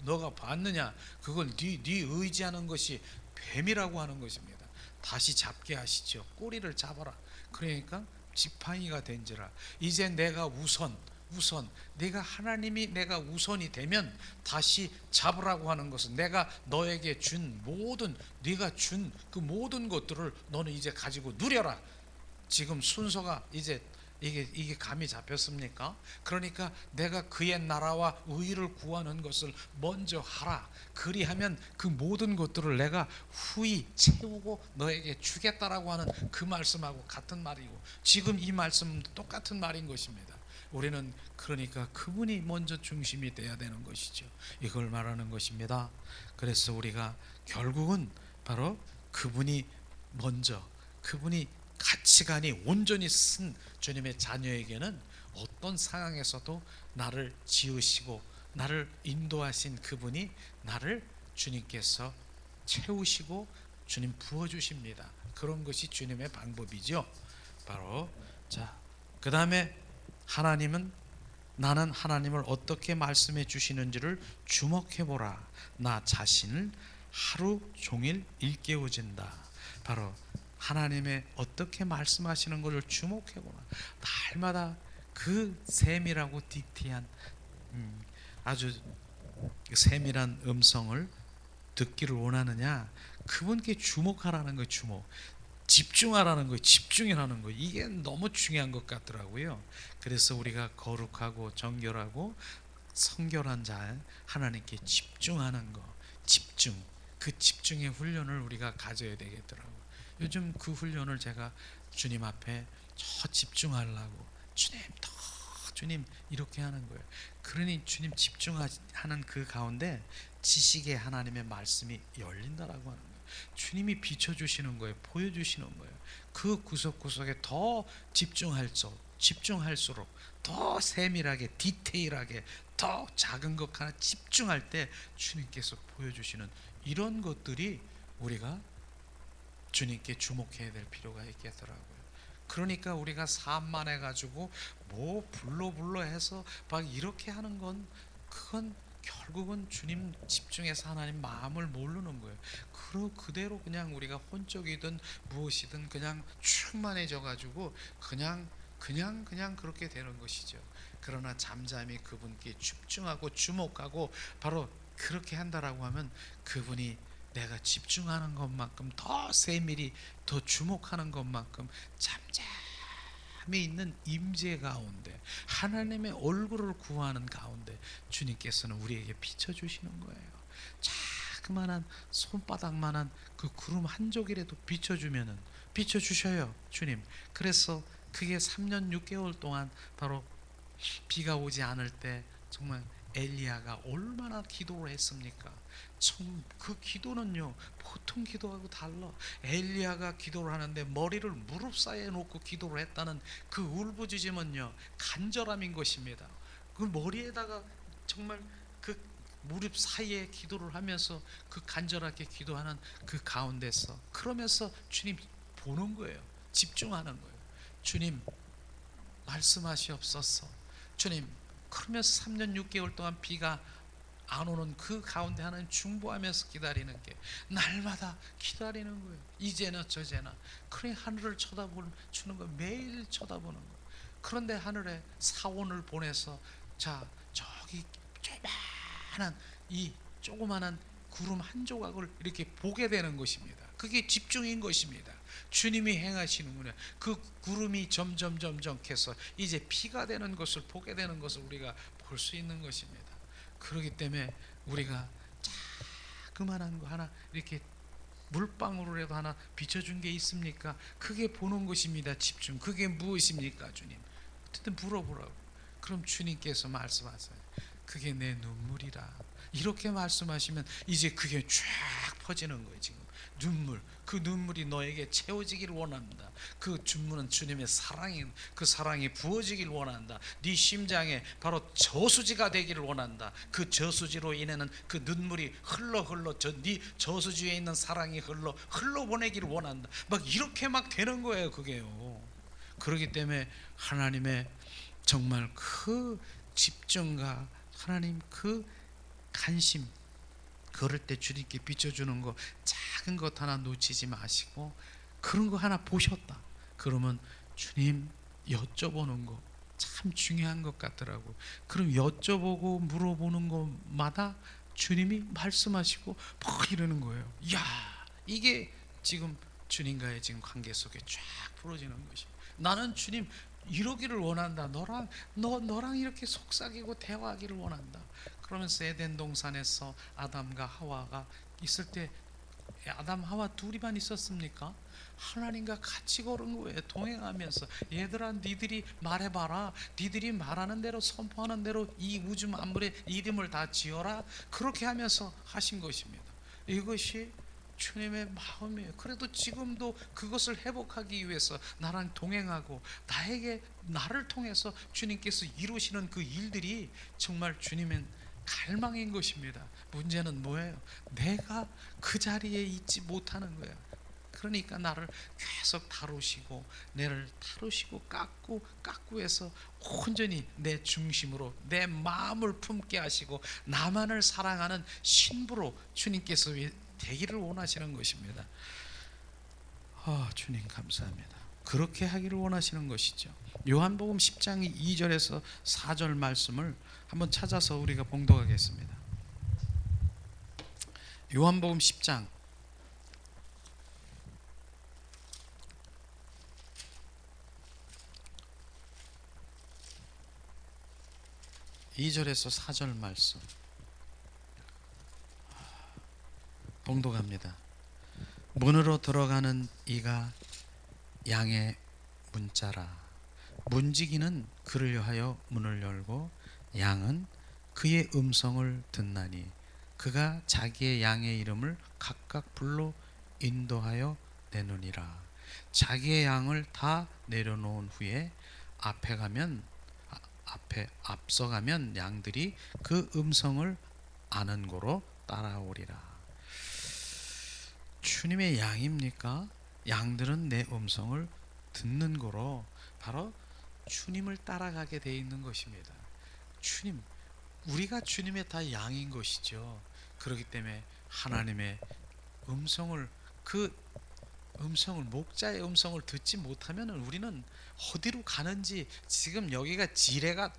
너가 봤느냐? 그걸 네 의지하는 것이 뱀이라고 하는 것입니다. 다시 잡게 하시죠. 꼬리를 잡아라. 그러니까 지팡이가 된지라. 이제 내가 우선 내가 하나님이 내가 우선이 되면 다시 잡으라고 하는 것은 내가 너에게 준 모든, 네가 준 그 모든 것들을 너는 이제 가지고 누려라. 지금 순서가 이제 이게 감이 잡혔습니까? 그러니까 내가 그의 나라와 의를 구하는 것을 먼저 하라. 그리하면 그 모든 것들을 내가 후히 채우고 너에게 주겠다라고 하는 그 말씀하고 같은 말이고, 지금 이 말씀은 똑같은 말인 것입니다. 우리는 그러니까 그분이 먼저 중심이 돼야 되는 것이죠. 이걸 말하는 것입니다. 그래서 우리가 결국은 바로 그분이 먼저, 그분이 가치관이 온전히 쓴 주님의 자녀에게는 어떤 상황에서도 나를 지으시고 나를 인도하신 그분이 나를 주님께서 채우시고 주님 부어주십니다. 그런 것이 주님의 방법이죠. 바로 그 다음에 하나님은, 나는 하나님을 어떻게 말씀해 주시는지를 주목해보라. 나 자신을 하루 종일 일깨워진다. 바로 하나님의 어떻게 말씀하시는 것을 주목해보라. 날마다 그 세밀하고 디테일한 아주 세밀한 음성을 듣기를 원하느냐? 그분께 주목하라는 거예요. 주목. 집중하라는 거예요. 집중이라는 거예요. 이게 너무 중요한 것 같더라고요. 그래서 우리가 거룩하고 정결하고 성결한 자 하나님께 집중하는 거, 집중. 그 집중의 훈련을 우리가 가져야 되겠더라고요. 요즘 그 훈련을 제가 주님 앞에 저 집중하려고 주님 이렇게 하는 거예요. 그러니 주님 집중하는 그 가운데 지식의 하나님의 말씀이 열린다라고 하는 거예요. 주님이 비춰주시는 거예요. 보여주시는 거예요. 그 구석구석에 더 집중할수록 더 세밀하게 디테일하게 더 작은 것 하나 집중할 때 주님께서 보여주시는 이런 것들이 우리가 주님께 주목해야 될 필요가 있겠더라고요. 그러니까 우리가 산만해 가지고 뭐 불러 해서 막 이렇게 하는 건 그건 결국은 주님 집중해서 하나님 마음을 모르는 거예요. 그대로 그냥 우리가 혼적이든 무엇이든 그냥 충만해져 가지고 그냥 그렇게 되는 것이죠. 그러나 잠잠히 그분께 집중하고 주목하고 바로 그렇게 한다라고 하면 그분이 내가 집중하는 것만큼 더 세밀히 더 주목하는 것만큼 잠잠히 있는 임재 가운데 하나님의 얼굴을 구하는 가운데 주님께서는 우리에게 비춰주시는 거예요. 자그만한 손바닥만한 그 구름 한 조각이라도 비춰주면은 비춰주셔요 주님. 그래서 그게 3년 6개월 동안 바로 비가 오지 않을 때 정말 엘리야가 얼마나 기도를 했습니까? 그 기도는요 보통 기도하고 달라. 엘리야가 기도를 하는데 머리를 무릎 사이에 놓고 기도를 했다는 그 울부짖음은요 간절함인 것입니다. 그 머리에다가 정말 그 무릎 사이에 기도를 하면서 그 간절하게 기도하는 그 가운데서 그러면서 주님 보는 거예요. 집중하는 거예요. 주님 말씀하시옵소서. 주님 그러면서 3년 6개월 동안 비가 안 오는 그 가운데 하나님 중보하면서 기다리는 게 날마다 기다리는 거예요. 이제나 저제나. 그러니 하늘을 쳐다보는 거예요. 매일 쳐다보는 거예요. 그런데 하늘에 사원을 보내서 자 저기 조그만한 구름 한 조각을 이렇게 보게 되는 것입니다. 그게 집중인 것입니다. 주님이 행하시는구나. 그 구름이 점점 해서 이제 비가 되는 것을 보게 되는 것을 우리가 볼 수 있는 것입니다. 그렇기 때문에 우리가 자그만한 거 하나 이렇게 물방울이라도 하나 비춰준 게 있습니까? 그게 보는 것입니다. 집중. 그게 무엇입니까 주님? 어쨌든 물어보라고. 그럼 주님께서 말씀하세요. 그게 내 눈물이라. 이렇게 말씀하시면 이제 그게 쫙 퍼지는 거예요. 지금 눈물, 그 눈물이 너에게 채워지기를 원합니다. 그 눈물은 주님의 사랑이, 그 사랑이 부어지기를 원한다. 네 심장에 바로 저수지가 되기를 원한다. 그 저수지로 인해는 그 눈물이 흘러 네 저수지에 있는 사랑이 흘러 보내기를 원한다. 막 이렇게 막 되는 거예요. 그게요. 그렇기 때문에 하나님의 정말 그 집중과 하나님 그 관심, 걸을 때 주님께 비춰주는 거 작은 것 하나 놓치지 마시고 그런 거 하나 보셨다 그러면 주님 여쭤보는 거 참 중요한 것 같더라고. 그럼 여쭤보고 물어보는 것마다 주님이 말씀하시고 막 이러는 거예요. 이야, 이게 지금 주님과의 지금 관계 속에 쫙 풀어지는 것입니다. 나는 주님 이러기를 원한다. 너랑 이렇게 속삭이고 대화하기를 원한다. 그러면서 에덴 동산에서 아담과 하와가 있을 때 아담 하와 둘이만 있었습니까? 하나님과 같이 걸은 거예요. 동행하면서 얘들아 니들이 말해봐라. 니들이 말하는 대로 선포하는 대로 이 우주 만물의 이름을 다 지어라. 그렇게 하면서 하신 것입니다. 이것이 주님의 마음이에요. 그래도 지금도 그것을 회복하기 위해서 나랑 동행하고 나를 통해서 주님께서 이루시는 그 일들이 정말 주님의 갈망인 것입니다. 문제는 뭐예요? 내가 그 자리에 있지 못하는 거예요. 그러니까 나를 계속 다루시고 내를 다루시고 깎고 해서 온전히 내 중심으로 내 마음을 품게 하시고 나만을 사랑하는 신부로 주님께서 되기를 원하시는 것입니다. 주님 감사합니다. 그렇게 하기를 원하시는 것이죠. 요한복음 10장 2절에서 4절 말씀을 한번 찾아서 우리가 봉독하겠습니다. 요한복음 10장 2절에서 4절 말씀 봉독합니다. 문으로 들어가는 이가 양의 문자라. 문지기는 그를 위하여 문을 열고 양은 그의 음성을 듣나니 그가 자기의 양의 이름을 각각 불러 인도하여 내느니라. 자기의 양을 다 내려놓은 후에 앞서가면 양들이 그 음성을 아는 고로 따라오리라. 주님의 양입니까? 양들은 내 음성을 듣는 거로 바로 주님을 따라가게 돼 있는 것입니다. 주님, 우리가 주님의 다 양인 것이죠. 그렇기 때문에 하나님의 음성을, 그 음성을, 목자의 음성을 듣지 못하면 우리는 어디로 가는지, 지금 여기가 지뢰가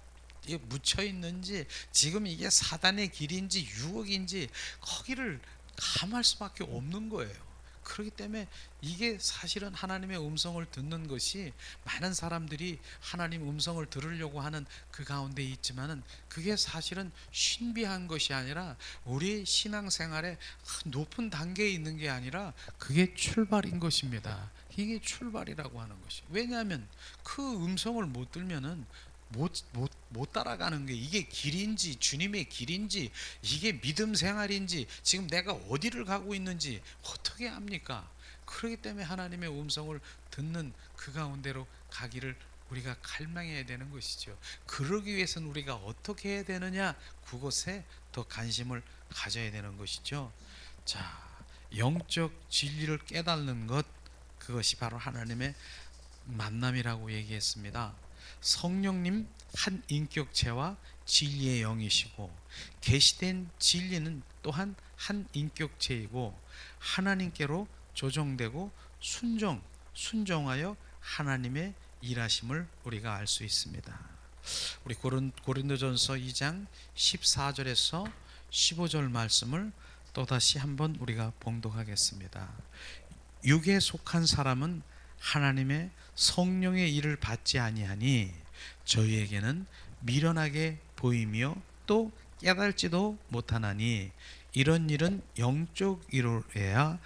묻혀 있는지, 지금 이게 사단의 길인지 유혹인지 거기를 감할 수밖에 없는 거예요. 그렇기 때문에 이게 사실은 하나님의 음성을 듣는 것이, 많은 사람들이 하나님 음성을 들으려고 하는 그 가운데 있지만은 그게 사실은 신비한 것이 아니라 우리 신앙생활의 높은 단계에 있는 게 아니라 그게 출발인 것입니다. 이게 출발이라고 하는 것이. 왜냐하면 그 음성을 못 들면은 못 따라가는 게, 이게 길인지 주님의 길인지 이게 믿음 생활인지 지금 내가 어디를 가고 있는지 어떻게 합니까? 그렇기 때문에 하나님의 음성을 듣는 그 가운데로 가기를 우리가 갈망해야 되는 것이죠. 그러기 위해서는 우리가 어떻게 해야 되느냐, 그것에 더 관심을 가져야 되는 것이죠. 자, 영적 진리를 깨닫는 것, 그것이 바로 하나님의 만남이라고 얘기했습니다. 성령님 한 인격체와 진리의 영이시고, 계시된 진리는 또한 한 인격체이고 하나님께로 조정되고 순종하여 하나님의 일하심을 우리가 알 수 있습니다. 우리 고린도전서 2장 14절에서 15절 말씀을 또다시 한번 우리가 봉독하겠습니다. 육에 속한 사람은 하나님의 성령의 일을 받지 아니하니 저희에게는 미련하게 보이며 또 깨달지도 못하나니 이런 일은 영적 이로야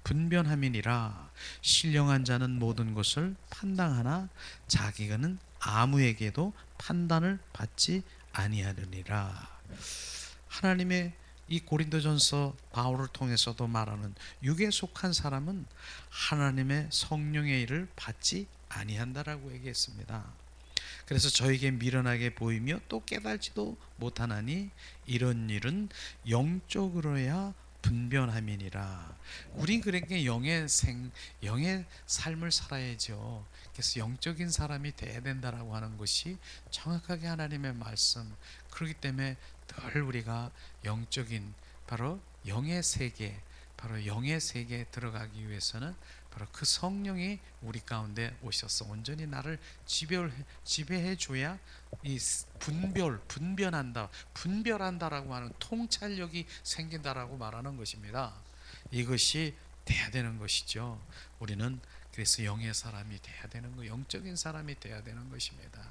분변함이니라. 신령한 자는 모든 것을 판단하나 자기는 아무에게도 판단을 받지 아니하느니라. 하나님의 이 고린도전서 바울을 통해서도 말하는 육에 속한 사람은 하나님의 성령의 일을 받지 아니한다라고 얘기했습니다. 그래서 저에게 미련하게 보이며 또 깨달지도 못하나니 이런 일은 영적으로야 분변함이니라. 우린 그렇게 영의 삶을 살아야죠. 그래서 영적인 사람이 돼야 된다라고 하는 것이 정확하게 하나님의 말씀. 그렇기 때문에 늘 우리가 영적인, 바로 영의 세계, 바로 영의 세계에 들어가기 위해서는 바로 그 성령이 우리 가운데 오셔서 온전히 나를 지배해 줘야 이 분별한다라고 하는 통찰력이 생긴다라고 말하는 것입니다. 이것이 돼야 되는 것이죠. 우리는 그래서 영의 사람이 돼야 되는 거, 영적인 사람이 돼야 되는 것입니다.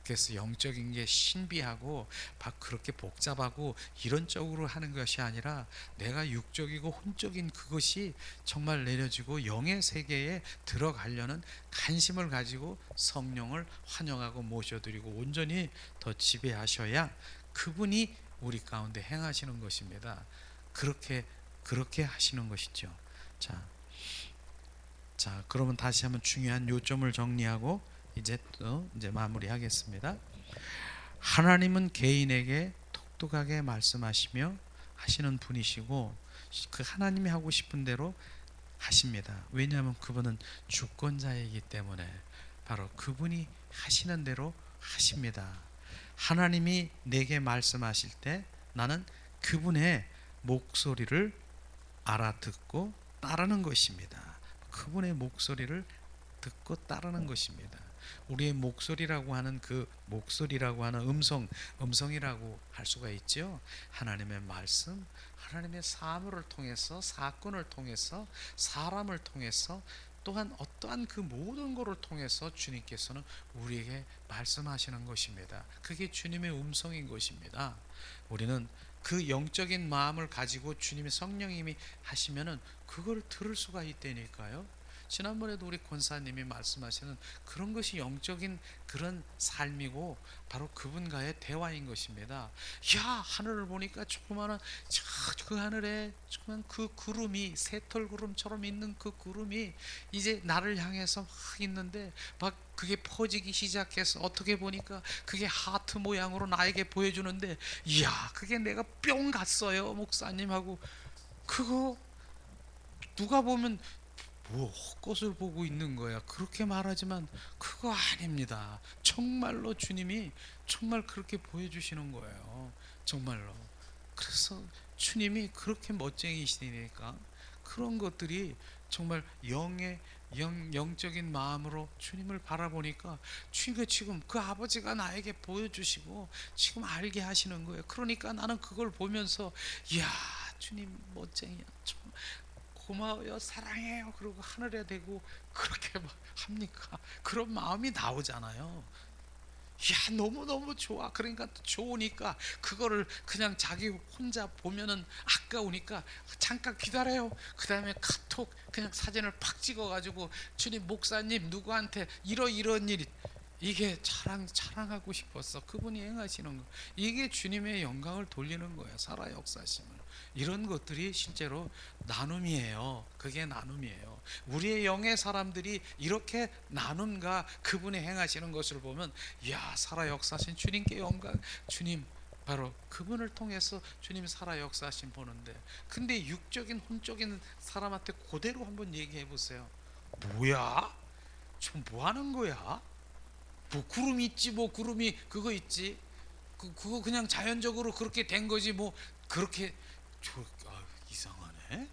그래서 영적인 게 신비하고 막 그렇게 복잡하고 이런 쪽으로 하는 것이 아니라 내가 육적이고 혼적인 그것이 정말 내려지고 영의 세계에 들어가려는 관심을 가지고 성령을 환영하고 모셔드리고 온전히 더 지배하셔야 그분이 우리 가운데 행하시는 것입니다. 그렇게 하시는 것이죠. 자, 그러면 다시 한번 중요한 요점을 정리하고 이제 마무리하겠습니다. 하나님은 개인에게 독특하게 말씀하시며 하시는 분이시고 그 하나님이 하고 싶은 대로 하십니다. 왜냐하면 그분은 주권자이기 때문에 바로 그분이 하시는 대로 하십니다. 하나님이 내게 말씀하실 때 나는 그분의 목소리를 알아듣고 따르는 것입니다. 그분의 목소리를 듣고 따르는 것입니다. 우리의 목소리라고 하는 그 목소리라고 하는 음성이라고 할 수가 있죠. 하나님의 말씀, 하나님의 사물을 통해서, 사건을 통해서, 사람을 통해서, 또한 어떠한 그 모든 것을 통해서 주님께서는 우리에게 말씀하시는 것입니다. 그게 주님의 음성인 것입니다. 우리는 그 영적인 마음을 가지고 주님의 성령님이 하시면은 그걸 들을 수가 있다니까요. 지난번에도 우리 권사님이 말씀하시는 그런 것이 영적인 그런 삶이고 바로 그분과의 대화인 것입니다. 야, 하늘을 보니까 조그마한 그 하늘에 조그만 그 구름이 새털 구름처럼 있는 그 구름이 이제 나를 향해서 막 있는데 막 그게 퍼지기 시작해서 어떻게 보니까 그게 하트 모양으로 나에게 보여주는데, 이야, 그게 내가 뿅 갔어요 목사님하고. 그거 누가 보면 뭐 헛것을 보고 있는 거야 그렇게 말하지만 그거 아닙니다. 정말로 주님이 정말 그렇게 보여주시는 거예요. 정말로. 그래서 주님이 그렇게 멋쟁이시니까 그런 것들이 정말 영적인 마음으로 주님을 바라보니까 지금 그 아버지가 나에게 보여주시고 지금 알게 하시는 거예요. 그러니까 나는 그걸 보면서 이야, 주님 멋쟁이야, 고마워요, 사랑해요, 그러고 하늘에 대고 그렇게 막 합니까? 그런 마음이 나오잖아요. 야, 너무너무 좋아. 그러니까 좋으니까 그거를 그냥 자기 혼자 보면은 아까우니까 잠깐 기다려요. 그 다음에 카톡 그냥 사진을 팍 찍어가지고 주님, 목사님 누구한테 이런 일이, 이게 자랑하고 싶었어. 그분이 행하시는 거, 이게 주님의 영광을 돌리는 거예요. 살아 역사심을. 이런 것들이 실제로 나눔이에요. 그게 나눔이에요. 우리의 영의 사람들이 이렇게 나눔과 그분이 행하시는 것을 보면, 이야, 살아 역사하신 주님께 영광. 주님, 바로 그분을 통해서 주님 살아 역사하신 보는데, 근데 육적인 혼적인 사람한테 그대로 한번 얘기해 보세요. 뭐야? 좀 뭐 하는 거야? 뭐 구름 있지, 뭐 구름이 그거 있지, 그거 그냥 자연적으로 그렇게 된 거지, 뭐 그렇게. 이상하네,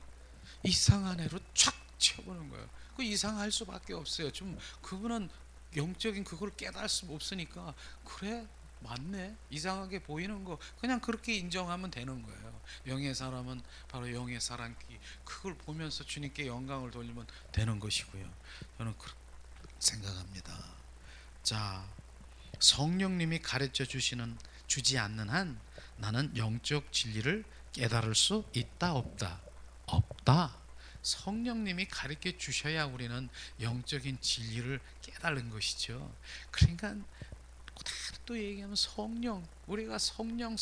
이상한 애로 촥 쳐보는 거예요. 그 이상할 수밖에 없어요. 좀 그분은 영적인 그걸 깨달을 수 없으니까, 그래 맞네, 이상하게 보이는 거 그냥 그렇게 인정하면 되는 거예요. 영의 사람은 바로 영의 사람끼리 그걸 보면서 주님께 영광을 돌리면 되는 것이고요. 저는 그렇게 생각합니다. 자, 성령님이 가르쳐 주지 않는 한 나는 영적 진리를 깨달을 수 있다 없다? 없다. 성령님이 가르쳐 주셔야 우리는 영적인 진리를 깨달는 것이죠. 그러니까 또 얘기하면 성령, 우리가 성령.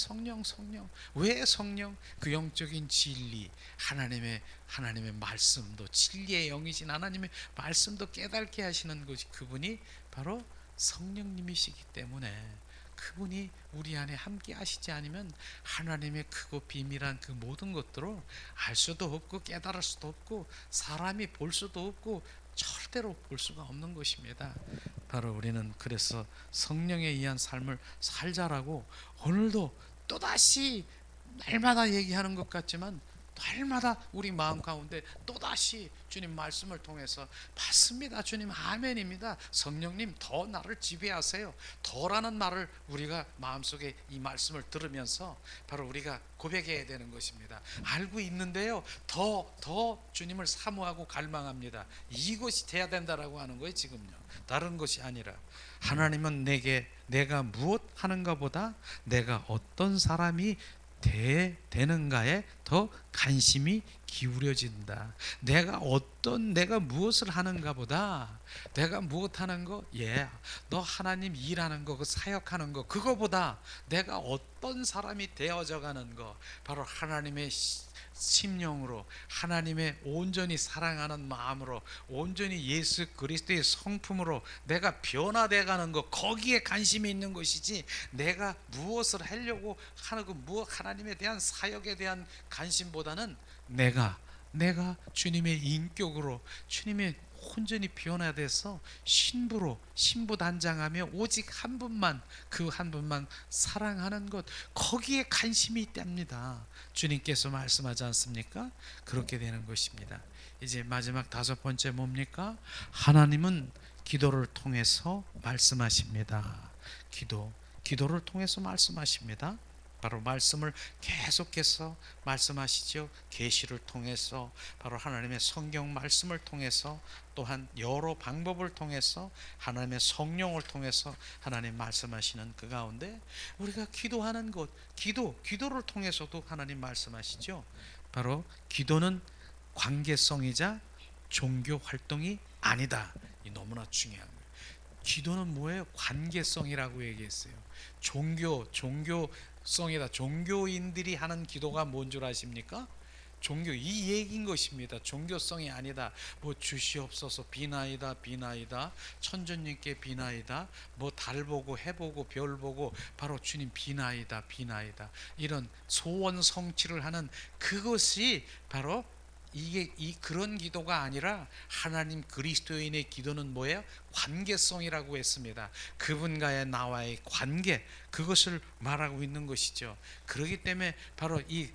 왜 성령? 그 영적인 진리, 하나님의 말씀도, 진리의 영이신 하나님의 말씀도 깨닫게 하시는 것이 그분이 바로 성령님이시기 때문에, 그분이 우리 안에 함께 하시지 않으면 하나님의 크고 비밀한 그 모든 것들을 알 수도 없고 깨달을 수도 없고 사람이 볼 수도 없고 절대로 볼 수가 없는 것입니다. 바로 우리는 그래서 성령에 의한 삶을 살자라고 오늘도 또다시 날마다 얘기하는 것 같지만, 날마다 우리 마음 가운데 또다시 주님 말씀을 통해서 맞습니다. 주님 아멘입니다. 성령님 더 나를 지배하세요. 더라는 말을 우리가 마음속에 이 말씀을 들으면서 바로 우리가 고백해야 되는 것입니다. 알고 있는데요, 더 주님을 사모하고 갈망합니다. 이것이 돼야 된다라고 하는 거예요. 지금요, 다른 것이 아니라 하나님은 내가 무엇 하는가 보다 내가 어떤 사람이 되는가에 더 관심이 기울여진다. 내가 무엇을 하는가 보다, 내가 무엇 하는 거, 너 하나님 일하는 거, 그 사역하는 거, 그거보다 내가 어떤 사람이 되어져 가는 거, 바로 하나님의 심령으로, 하나님의 온전히 사랑하는 마음으로, 온전히 예수 그리스도의 성품으로 내가 변화되어 가는 것, 거기에 관심이 있는 것이지, 내가 무엇을 하려고 하는 그 하나님에 대한 사역에 대한 관심보다는 내가 주님의 인격으로, 주님의 온전히 변화돼서 신부단장하며 오직 한 분만, 그 한 분만 사랑하는 것, 거기에 관심이 있답니다. 주님께서 말씀하지 않습니까? 그렇게 되는 것입니다. 이제 마지막 다섯 번째 뭡니까? 하나님은 기도를 통해서 말씀하십니다. 기도를 통해서 말씀하십니다. 바로 말씀을 계속해서 말씀하시죠. 계시를 통해서, 바로 하나님의 성경 말씀을 통해서, 또한 여러 방법을 통해서, 하나님의 성령을 통해서 하나님 말씀하시는 그 가운데 우리가 기도하는 것, 기도를 통해서도 하나님 말씀하시죠. 바로 기도는 관계성이자 종교 활동이 아니다. 이 너무나 중요한 거예요. 기도는 뭐예요? 관계성이라고 얘기했어요. 종교성이다. 종교인들이 하는 기도가 뭔 줄 아십니까? 이 얘기인 것입니다. 종교성이 아니다. 뭐 주시옵소서 비나이다 천주님께 비나이다, 뭐 달 보고 해 보고 별 보고 바로 주님 비나이다 이런 소원 성취를 하는 그것이 바로 그런 기도가 아니라 하나님 그리스도인의 기도는 뭐예요? 관계성이라고 했습니다. 그분과의 나와의 관계, 그것을 말하고 있는 것이죠. 그렇기 때문에 바로 이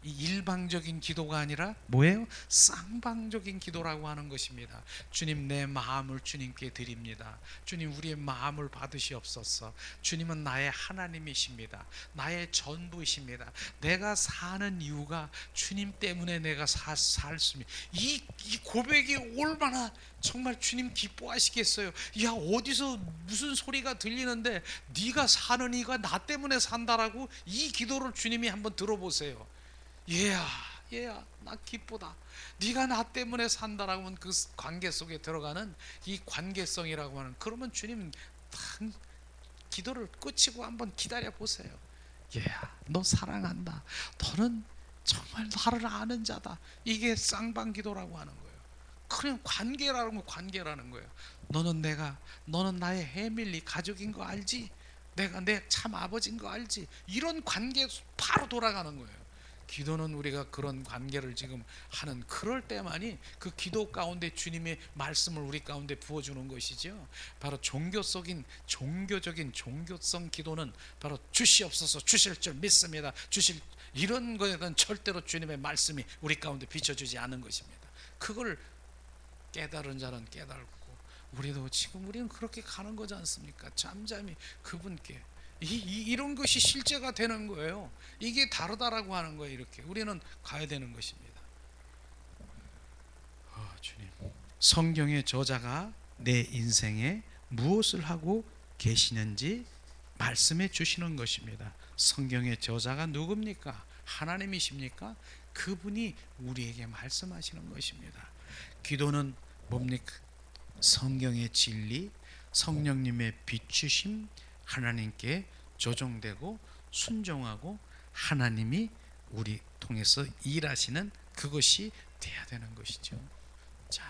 일방적인 기도가 아니라 뭐예요? 쌍방적인 기도라고 하는 것입니다. 주님, 내 마음을 주님께 드립니다. 주님, 우리의 마음을 받으시옵소서. 주님은 나의 하나님이십니다. 나의 전부이십니다. 내가 사는 이유가 주님 때문에 내가 살 수 있습니다. 이 고백이 얼마나 정말 주님 기뻐하시겠어요. 야, 어디서 무슨 소리가 들리는데 네가 사는 이유가 나 때문에 산다라고, 이 기도를 주님이 한번 들어보세요. 얘야 나 기쁘다. 네가 나 때문에 산다라고 하면 그 관계 속에 들어가는 이 관계성이라고 하는, 그러면 주님은 기도를 끝이고 한번 기다려 보세요. 얘야, 너 사랑한다. 너는 정말 나를 아는 자다. 이게 쌍방기도라고 하는 거예요. 그냥 관계라는 거예요. 너는 나의 해밀리 가족인 거 알지? 내가 내 참 아버지인 거 알지? 이런 관계 바로 돌아가는 거예요. 기도는 우리가 그런 관계를 지금 하는 그럴 때만이 그 기도 가운데 주님의 말씀을 우리 가운데 부어주는 것이죠. 바로 종교적인 종교성 기도는 바로 주시옵소서, 주실 줄 믿습니다, 이런 거에 대한 절대로 주님의 말씀이 우리 가운데 비춰주지 않은 것입니다. 그걸 깨달은 자는 깨달고, 우리는 그렇게 가는 거지 않습니까? 잠잠히 그분께 이런 것이 실제가 되는 거예요. 이게 다르다라고 하는 거예요. 이렇게 우리는 가야 되는 것입니다. 주님, 성경의 저자가 내 인생에 무엇을 하고 계시는지 말씀해 주시는 것입니다. 성경의 저자가 누굽니까? 하나님이십니까? 그분이 우리에게 말씀하시는 것입니다. 기도는 뭡니까? 성경의 진리, 성령님의 비추심, 하나님께 조정되고 순종하고 하나님이 우리 통해서 일하시는 그것이 돼야 되는 것이죠. 자,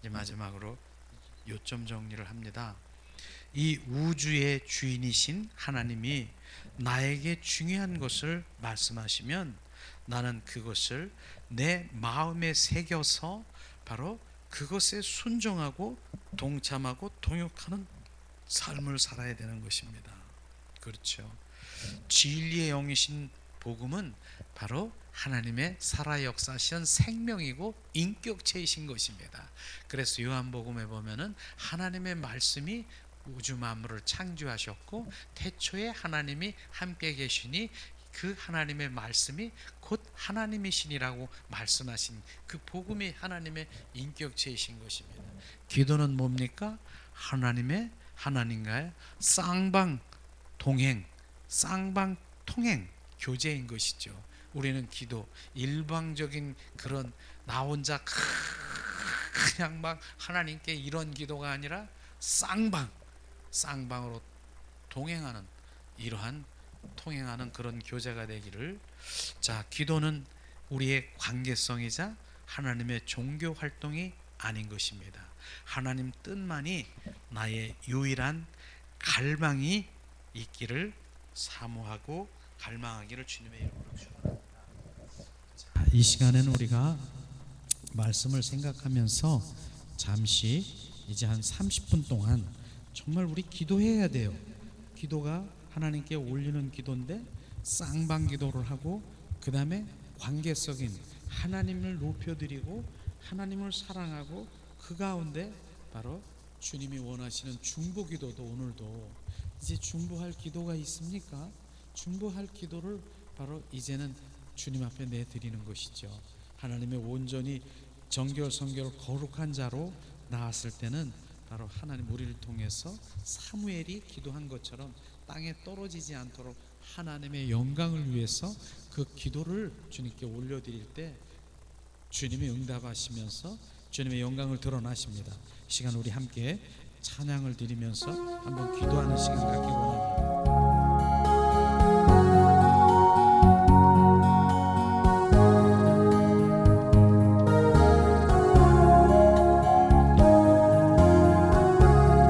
이제 마지막으로 요점 정리를 합니다. 이 우주의 주인이신 하나님이 나에게 중요한 것을 말씀하시면 나는 그것을 내 마음에 새겨서 바로 그것에 순종하고 동참하고 동역하는 삶을 살아야 되는 것입니다. 그렇죠. 진리의 영이신 복음은 바로 하나님의 살아 역사하신 생명이고 인격체이신 것입니다. 그래서 요한복음에 보면은 하나님의 말씀이 우주 만물을 창조하셨고 태초에 하나님이 함께 계시니 그 하나님의 말씀이 곧 하나님이시니라고 말씀하신 그 복음이 하나님의 인격체이신 것입니다. 기도는 뭡니까? 하나님과의 쌍방 동행, 쌍방 통행 교제인 것이죠. 우리는 기도 일방적인 그런 나 혼자 그냥 막 하나님께 이런 기도가 아니라 쌍방으로 동행하는, 이러한 통행하는 그런 교제가 되기를. 자, 기도는 우리의 관계성이자 하나님의 종교 활동이 아닌 것입니다. 하나님 뜻만이 나의 유일한 갈망이 있기를 사모하고 갈망하기를 주님의 이름으로 축원합니다. 이 시간에는 우리가 말씀을 생각하면서 잠시 이제 한 30분 동안 정말 우리 기도해야 돼요. 기도가 하나님께 올리는 기도인데 쌍방 기도를 하고 그 다음에 관계성인 하나님을 높여드리고 하나님을 사랑하고 그 가운데 바로 주님이 원하시는 중보기도도 오늘도 이제 중보할 기도가 있습니까? 중보할 기도를 바로 이제는 주님 앞에 내드리는 것이죠. 하나님의 온전히 정결성결 거룩한 자로 나왔을 때는 바로 하나님 우리를 통해서 사무엘이 기도한 것처럼 땅에 떨어지지 않도록 하나님의 영광을 위해서 그 기도를 주님께 올려드릴 때 주님이 응답하시면서 주님의 영광을 드러나십니다. 이 시간 우리 함께 찬양을 드리면서 한번 기도하는 시간 갖기 원합니다.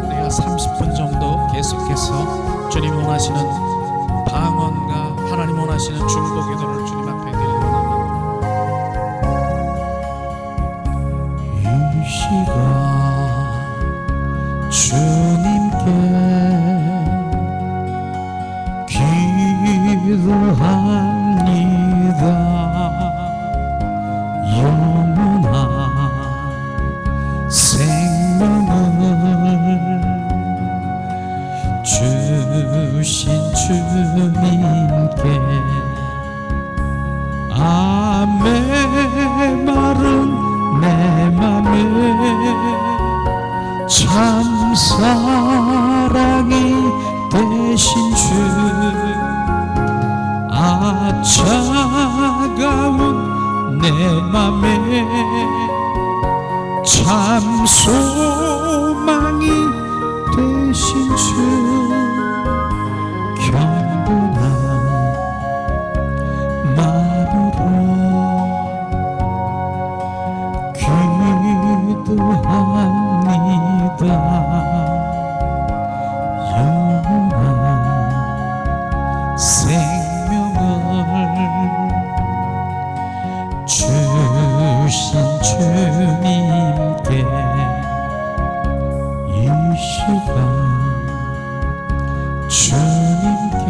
우리가 30분 정도 계속해서 주님 원하시는 방언과 하나님 원하시는 중보 기도를 주님 앞에 드리기 원합니다. 이 시간 주님께 기도합니다. 영원한 생명을 주신 주님께 메마른 내 맘에 참 사랑이 되신 주 차가운 내 맘에 참 소망이 되신 주 경건한 마음으로 기도합니다. 영원한 생명을 주신 주님께 이 시간 주님께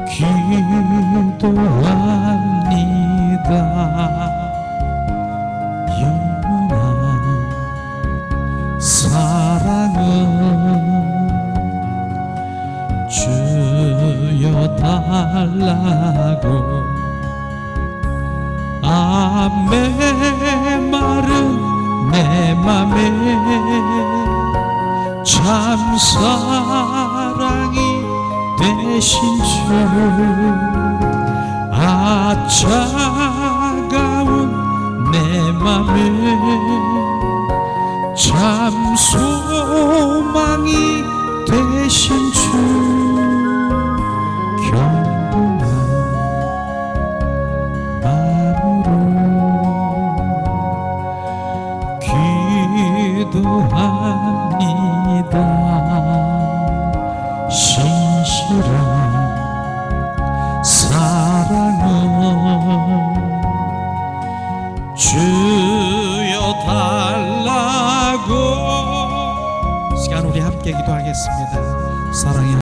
기도합니다. 영원한 사랑을 주여 달라고 메마른 내 맘에 참 사랑이 되신 주 차가운 내 맘에 참 소망이 되신 주 경건한 마음으로 기도합니다. 신실한 사랑을 주여 달라고. 시간 우리 함께 기도하겠습니다. 사랑의